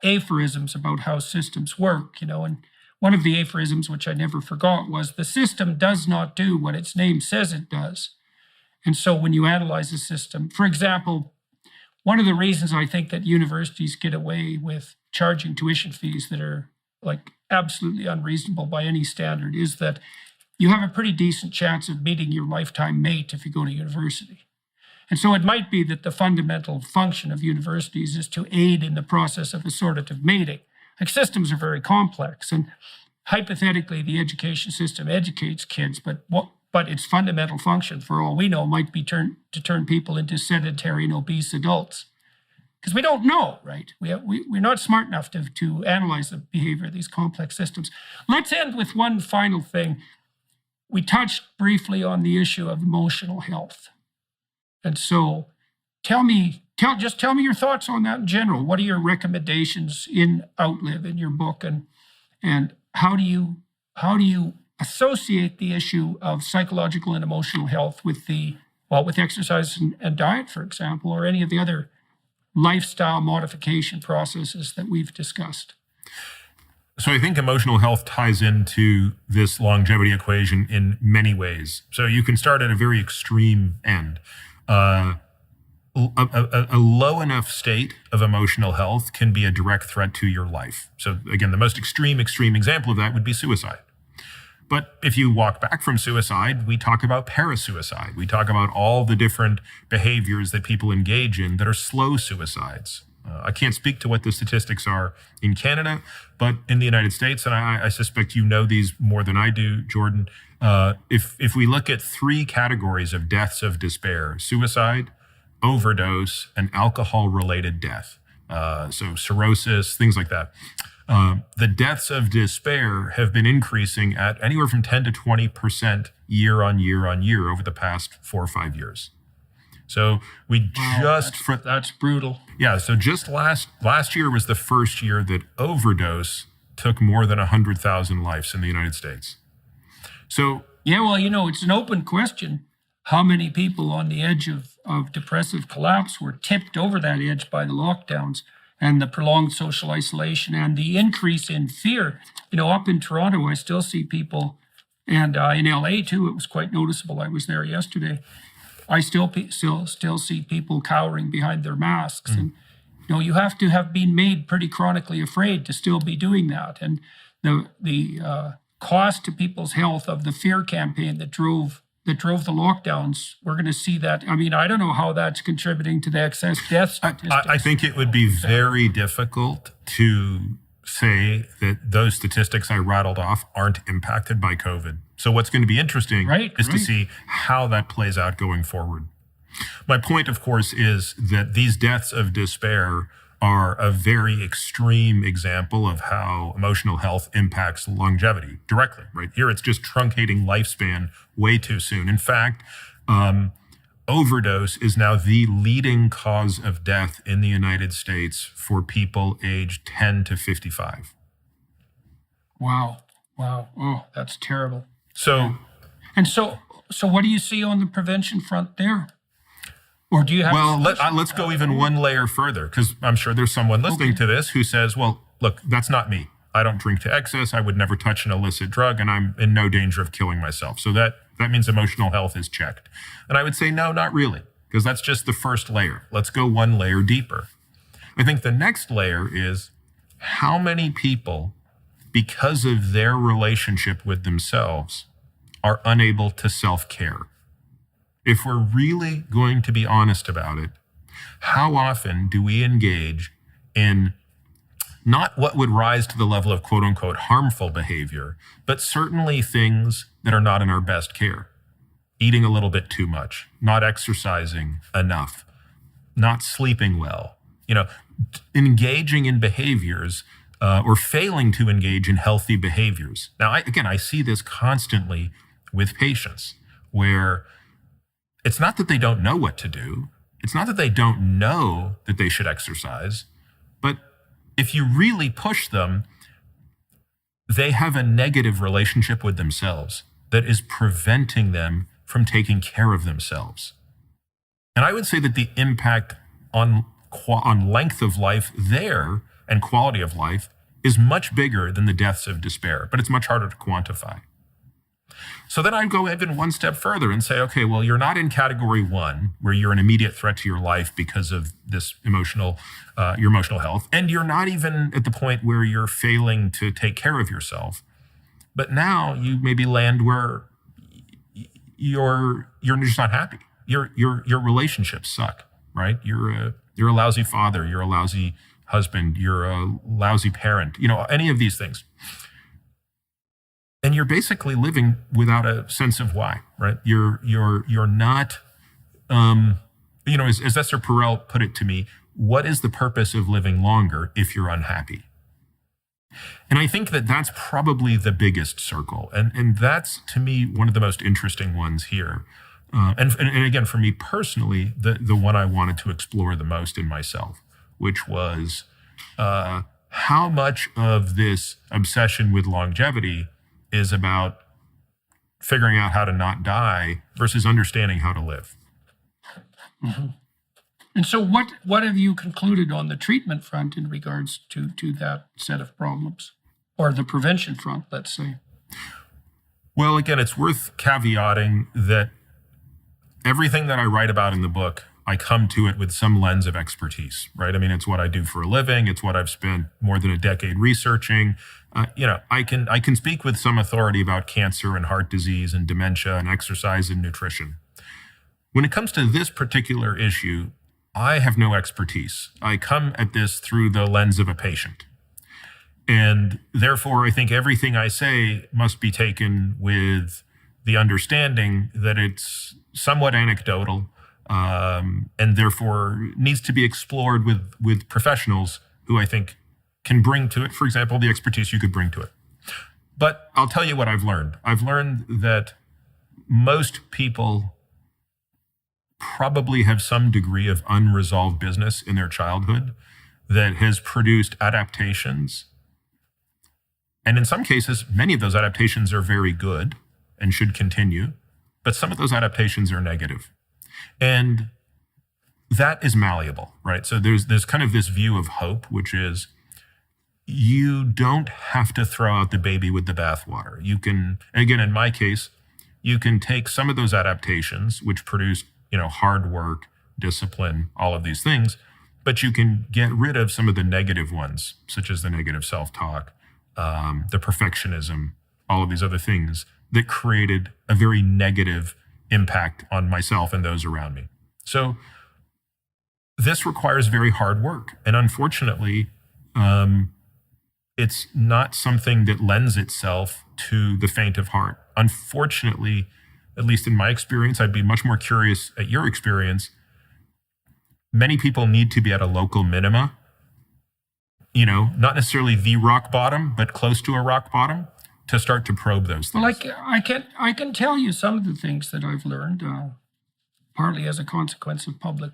[SPEAKER 1] aphorisms about how systems work, and one of the aphorisms, which I never forgot, was the system does not do what its name says it does. And so when you analyze a system, for example, one of the reasons I think that universities get away with charging tuition fees that are like absolutely unreasonable by any standard is that you have a pretty decent chance of meeting your lifetime mate if you go to university. And so it might be that the fundamental function of universities is to aid in the process of assortative mating. Like, systems are very complex, and hypothetically the education system educates kids, but its fundamental function, for all we know, might be to turn people into sedentary and obese adults. Because we don't know, right? We're not smart enough to analyze the behavior of these complex systems. Let's end with one final thing. We touched briefly on the issue of emotional health. And so tell me your thoughts on that in general. What are your recommendations in Outlive, in your book, and how do you associate the issue of psychological and emotional health with the Well, with exercise and diet, for example, or any of the other lifestyle modification processes that we've discussed.
[SPEAKER 2] So I think emotional health ties into this longevity equation in many ways. So you can start at a very extreme end. A low enough state of emotional health can be a direct threat to your life. So again, the most extreme example of that would be suicide. But if you walk back from suicide, we talk about parasuicide. We talk about all the different behaviors that people engage in that are slow suicides. I can't speak to what the statistics are in Canada, but in the United States, and I suspect you know these more than I do, Jordan, if we look at 3 categories of deaths of despair: suicide, overdose, and alcohol-related death, so cirrhosis, things like that. The deaths of despair have been increasing at anywhere from 10 to 20% year on year over the past 4 or 5 years. So
[SPEAKER 1] that's brutal.
[SPEAKER 2] Yeah. So just last year was the first year that overdose took more than 100,000 lives in the United States. So
[SPEAKER 1] yeah, well, it's an open question. How many people on the edge of depressive collapse were tipped over that edge by the lockdowns and the prolonged social isolation and the increase in fear? Up in Toronto, I still see people, and in LA too, it was quite noticeable. I was there yesterday. I still see people cowering behind their masks. And, you have to have been made pretty chronically afraid to still be doing that. And the cost to people's health of the fear campaign that drove the lockdowns, we're going to see that. I mean, I don't know how that's contributing to the excess death statistics.
[SPEAKER 2] I think it would be very difficult to say that those statistics I rattled off aren't impacted by COVID. So what's going to be interesting is to see how that plays out going forward. My point, of course, is that these deaths of despair are a very extreme example of how emotional health impacts longevity directly, right? Here, it's just truncating lifespan way too soon. In fact, overdose is now the leading cause of death in the United States for people aged 10 to 55.
[SPEAKER 1] Wow. Oh, that's terrible.
[SPEAKER 2] So
[SPEAKER 1] what do you see on the prevention front there? Or do you have?
[SPEAKER 2] Well, let's go even one layer further, because I'm sure there's someone listening to this who says, well, look, that's not me. I don't drink to excess. I would never touch an illicit drug, and I'm in no danger of killing myself. So that means emotional health is checked. And I would say, no, not really, because that's just the first layer. Let's go one layer deeper. I think the next layer is how many people, because of their relationship with themselves, are unable to self-care. If we're really going to be honest about it, how often do we engage in not what would rise to the level of quote unquote harmful behavior, but certainly things that are not in our best care? Eating a little bit too much, not exercising enough, not sleeping well, engaging in behaviors or failing to engage in healthy behaviors. Now, I see this constantly with patients where it's not that they don't know what to do. It's not that they don't know that they should exercise, but if you really push them, they have a negative relationship with themselves that is preventing them from taking care of themselves. And I would say that the impact on length of life there and quality of life is much bigger than the deaths of despair, but it's much harder to quantify. So then I'd go even one step further and say, okay, well, you're not in category 1, where you're an immediate threat to your life because of this your emotional health. And you're not even at the point where you're failing to take care of yourself. But now you maybe land where you're just not happy. Your relationships suck, right? You're a lousy father, you're a lousy husband, you're a lousy parent, any of these things. And you're basically living without a sense of why, right? You're not, as Esther Perel put it to me, what is the purpose of living longer if you're unhappy? And I think that that's probably the biggest circle. And that's, to me, one of the most interesting ones here. And again, for me personally, the one I wanted to explore the most in myself, which was how much of this obsession with longevity is about figuring out how to not die versus understanding how to live.
[SPEAKER 1] And so what have you concluded on the treatment front in regards to that set of problems, or the prevention front, let's say?
[SPEAKER 2] Well, again, it's worth caveating that everything that I write about in the book, I come to it with some lens of expertise, right? I mean, it's what I do for a living. It's what I've spent more than a decade researching. I can speak with some authority about cancer and heart disease and dementia and exercise and nutrition. When it comes to this particular issue, I have no expertise. I come at this through the lens of a patient. And therefore, I think everything I say must be taken with the understanding that it's somewhat anecdotal, and therefore needs to be explored with professionals who I think can bring to it, for example, the expertise you could bring to it. But I'll tell you what I've learned. I've learned that most people probably have some degree of unresolved business in their childhood that has produced adaptations. And in some cases, many of those adaptations are very good and should continue, but some of those adaptations are negative. And that is malleable, right? So there's kind of this view of hope, which is you don't have to throw out the baby with the bathwater. You can, again, in my case, you can take some of those adaptations, which produce hard work, discipline, all of these things, but you can get rid of some of the negative ones, such as the negative self-talk, the perfectionism, all of these other things that created a very negative impact on myself and those around me. So this requires very hard work. And unfortunately, it's not something that lends itself to the faint of heart. Unfortunately, at least in my experience, I'd be much more curious at your experience. Many people need to be at a local minima, not necessarily the rock bottom, but close to a rock bottom to start to probe those things.
[SPEAKER 1] Well, I can tell you some of the things that I've learned, partly as a consequence of public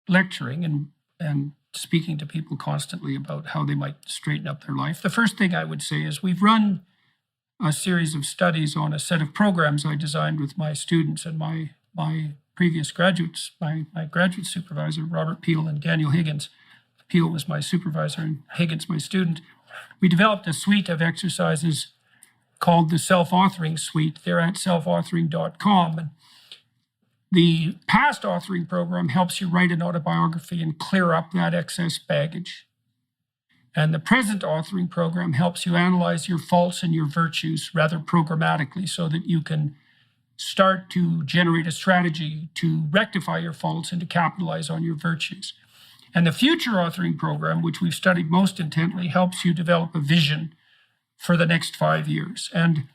[SPEAKER 1] lecturing and speaking to people constantly about how they might straighten up their life. The first thing I would say is we've run a series of studies on a set of programs I designed with my students and my previous graduates, my graduate supervisor, Robert Peel and Daniel Higgins. Peel was my supervisor and Higgins my student. We developed a suite of exercises called the Self-Authoring Suite. They're at selfauthoring.com. And the past authoring program helps you write an autobiography and clear up that excess baggage. And the present authoring program helps you analyze your faults and your virtues rather programmatically so that you can start to generate a strategy to rectify your faults and to capitalize on your virtues. And the future authoring program, which we've studied most intently, helps you develop a vision for the next 5 years. And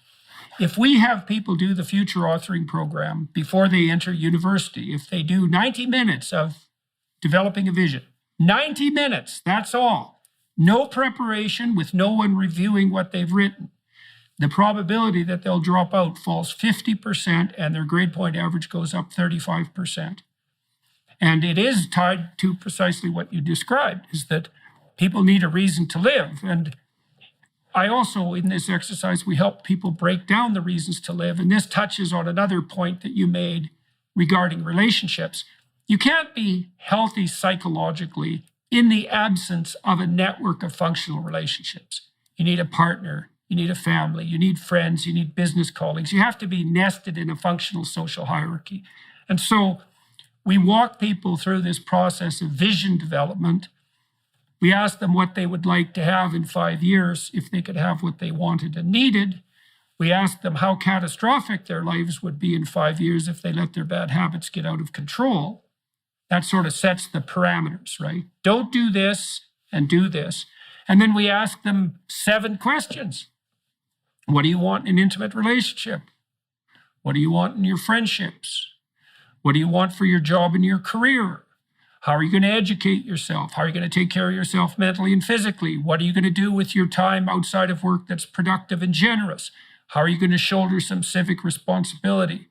[SPEAKER 1] if we have people do the future authoring program before they enter university, if they do 90 minutes of developing a vision, 90 minutes, that's all. No preparation with no one reviewing what they've written. The probability that they'll drop out falls 50% and their grade point average goes up 35%. And it is tied to precisely what you described, is that people need a reason to live. And I also, in this exercise, we help people break down the reasons to live. And this touches on another point that you made regarding relationships. You can't be healthy psychologically in the absence of a network of functional relationships. You need a partner, you need a family, you need friends, you need business colleagues. You have to be nested in a functional social hierarchy. And so we walk people through this process of vision development. We ask them what they would like to have in 5 years if they could have what they wanted and needed. We ask them how catastrophic their lives would be in 5 years if they let their bad habits get out of control. That sort of sets the parameters, right? Don't do this and do this. And then we ask them 7 questions. What do you want in an intimate relationship? What do you want in your friendships? What do you want for your job and your career? How are you going to educate yourself? How are you going to take care of yourself mentally and physically? What are you going to do with your time outside of work that's productive and generous? How are you going to shoulder some civic responsibility?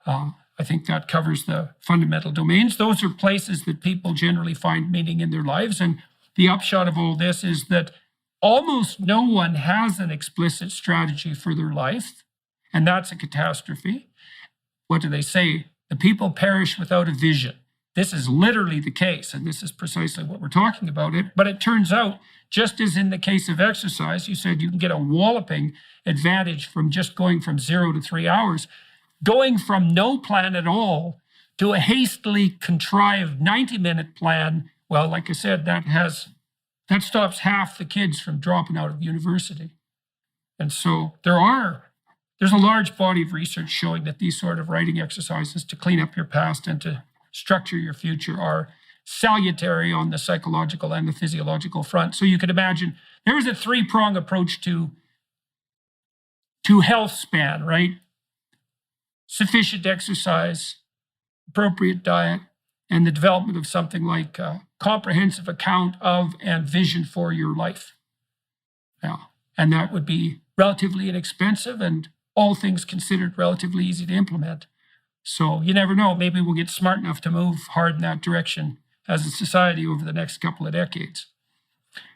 [SPEAKER 1] I think that covers the fundamental domains. Those are places that people generally find meaning in their lives. And the upshot of all this is that almost no one has an explicit strategy for their life, and that's a catastrophe. What do they say? The people perish without a vision. This is literally the case, and this is precisely what we're talking about. But it turns out, just as in the case of exercise, you said you can get a walloping advantage from just going from 0 to 3 hours. Going from no plan at all to a hastily contrived 90-minute plan, well, like I said, that stops half the kids from dropping out of university. And so there's a large body of research showing that these sort of writing exercises to clean up your past and to structure your future are salutary on the psychological and the physiological front. So you can imagine there is a three-prong approach to health span, right? Sufficient exercise, appropriate diet, and the development of something like a comprehensive account of and vision for your life. Yeah. And that would be relatively inexpensive and, all things considered, relatively easy to implement. So you never know, maybe we'll get smart enough to move hard in that direction as a society over the next couple of decades.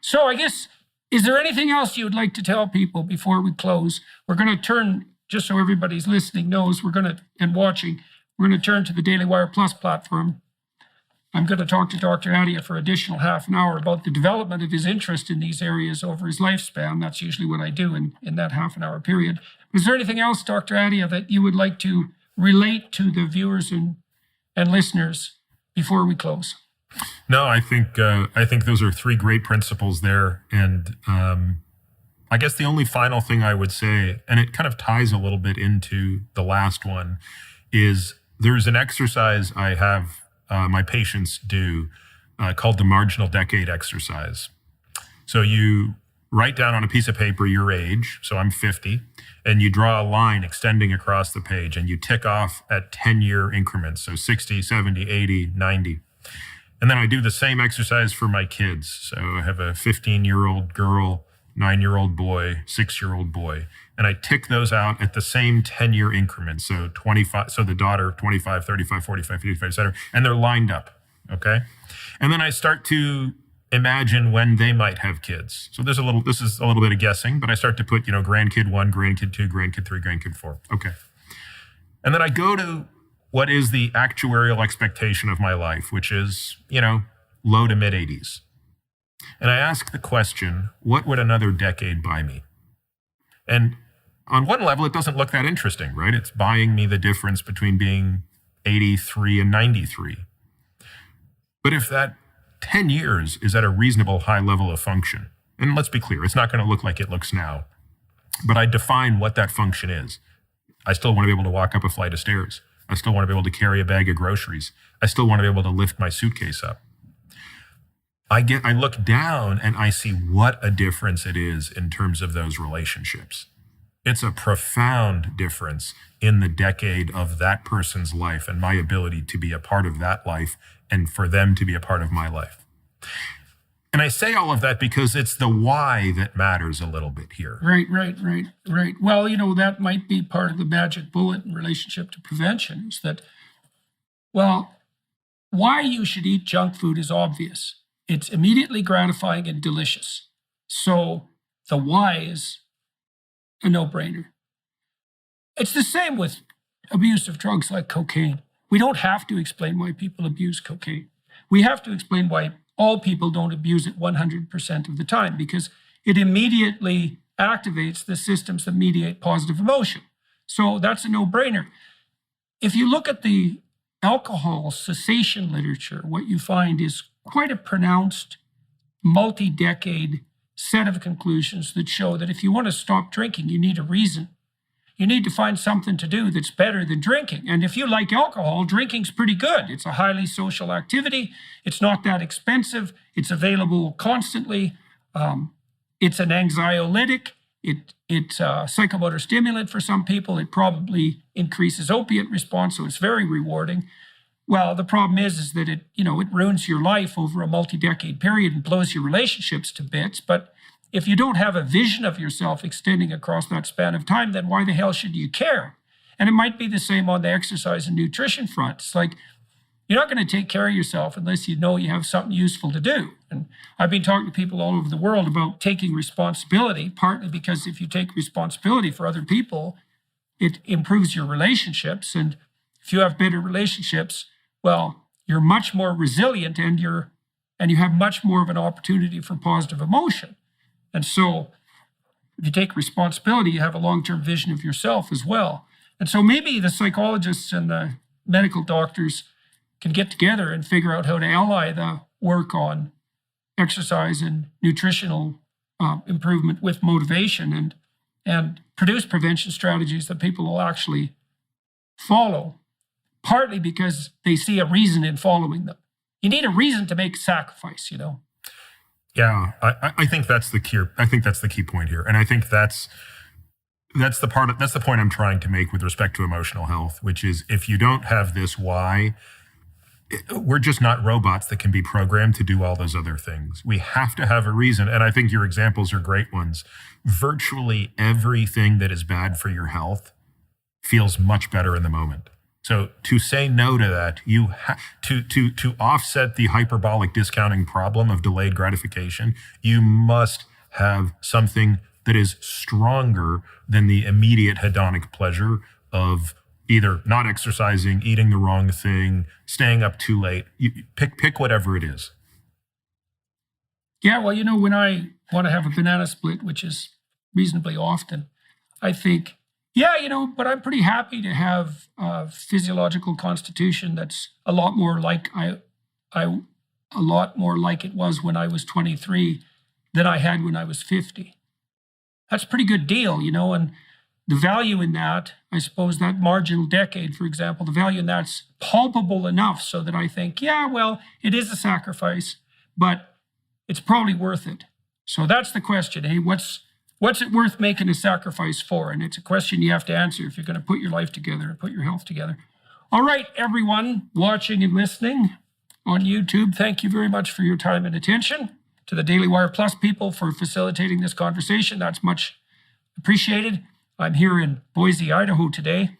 [SPEAKER 1] So I guess, is there anything else you would like to tell people before we close? We're going to turn, just so everybody's listening knows, and watching, we're going to turn to the Daily Wire Plus platform. I'm going to talk to Dr. Attia for additional half an hour about the development of his interest in these areas over his lifespan. That's usually what I do in that half an hour period. Is there anything else, Dr. Attia, that you would like to relate to the viewers and listeners before we close?
[SPEAKER 2] No, I think those are three great principles there. And I guess the only final thing I would say, and it kind of ties a little bit into the last one, is there's an exercise I have my patients do called the marginal decade exercise. So you write down on a piece of paper your age, so I'm 50, and you draw a line extending across the page, and you tick off at 10-year increments, so 60, 70, 80, 90. And then I do the same exercise for my kids. So I have a 15-year-old girl, 9-year-old boy, 6-year-old boy, and I tick those out at the same 10-year increments. So 25, so the daughter, 25, 35, 45, 55, et cetera, and they're lined up, okay? And then I start to imagine when they might have kids. So this is a little bit of guessing, but I start to put, grandkid 1, grandkid 2, grandkid 3, grandkid 4, okay. And then I go to what is the actuarial expectation of my life, which is, low to mid 80s. And I ask the question, what would another decade buy me? And on one level, it doesn't look that interesting, right? It's buying me the difference between being 83 and 93. But if that 10 years is at a reasonable high level of function, and let's be clear, it's not going to look like it looks now, but I define what that function is. I still want to be able to walk up a flight of stairs. I still want to be able to carry a bag of groceries. I still want to be able to lift my suitcase up. I look down and I see what a difference it is in terms of those relationships. It's a profound difference in the decade of that person's life and my ability to be a part of that life and for them to be a part of my life. And I say all of that because it's the why that matters a little bit here.
[SPEAKER 1] Right. Well, that might be part of the magic bullet in relationship to prevention is that, well, why you should eat junk food is obvious. It's immediately gratifying and delicious. So the why is a no-brainer. It's the same with abuse of drugs like cocaine. We don't have to explain why people abuse cocaine. We have to explain why all people don't abuse it 100% of the time, because it immediately activates the systems that mediate positive emotion. So that's a no-brainer. If you look at the alcohol cessation literature, what you find is quite a pronounced multi-decade set of conclusions that show that if you want to stop drinking, you need a reason. You need to find something to do that's better than drinking. And if you like alcohol, drinking's pretty good. It's a highly social activity. It's not that expensive. It's available constantly. It's an anxiolytic. It's a psychomotor stimulant for some people. It probably increases opiate response, so it's very rewarding. Well, the problem is that it ruins your life over a multi-decade period and blows your relationships to bits. But if you don't have a vision of yourself extending across that span of time, then why the hell should you care? And it might be the same on the exercise and nutrition front. It's like, you're not going to take care of yourself unless you know you have something useful to do. And I've been talking to people all over the world about taking responsibility, partly because if you take responsibility for other people, it improves your relationships. And if you have better relationships, well, you're much more resilient and you have much more of an opportunity for positive emotion. And so if you take responsibility, you have a long-term vision of yourself as well. And so maybe the psychologists and the medical doctors can get together and figure out how to ally the work on exercise and nutritional improvement with motivation and produce prevention strategies that people will actually follow, partly because they see a reason in following them. You need a reason to make a sacrifice, you know.
[SPEAKER 2] Yeah, I think that's the key. I think that's the key point here, and I think that's the point I'm trying to make with respect to emotional health, which is if you don't have this why, we're just not robots that can be programmed to do all those other things. We have to have a reason, and I think your examples are great ones. Virtually everything that is bad for your health feels much better in the moment. So to say no to that, you to offset the hyperbolic discounting problem of delayed gratification, you must have something that is stronger than the immediate hedonic pleasure of either not exercising, eating the wrong thing, staying up too late. You pick whatever it is.
[SPEAKER 1] Yeah, well, you know, when I want to have a banana split, which is reasonably often, I think, yeah, you know, but I'm pretty happy to have a physiological constitution that's a lot more like a lot more like it was when I was 23 than I had when I was 50. That's a pretty good deal, you know, and the value in that, I suppose that marginal decade, for example, the value in that's palpable enough so that I think, yeah, well, it is a sacrifice, but it's probably worth it. So that's the question, eh? What's it worth making a sacrifice for? And it's a question you have to answer if you're going to put your life together and put your health together. All right, everyone watching and listening on YouTube, thank you very much for your time and attention. To the Daily Wire Plus people for facilitating this conversation, that's much appreciated. I'm here in Boise, Idaho today,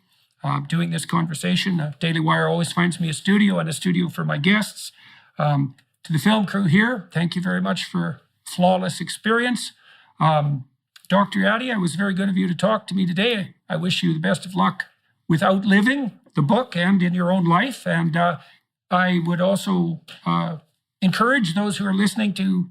[SPEAKER 1] doing this conversation. Daily Wire always finds me a studio and a studio for my guests. To the film crew here, thank you very much for flawless experience. Dr. Attia, it was very good of you to talk to me today. I wish you the best of luck with outliving the book and in your own life. And I would also encourage those who are listening to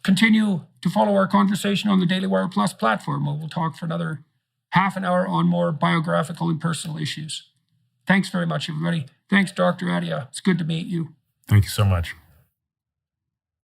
[SPEAKER 1] continue to follow our conversation on the Daily Wire Plus platform, where we'll talk for another half an hour on more biographical and personal issues. Thanks very much, everybody. Thanks, Dr. Attia. It's good to meet you.
[SPEAKER 2] Thank you so much.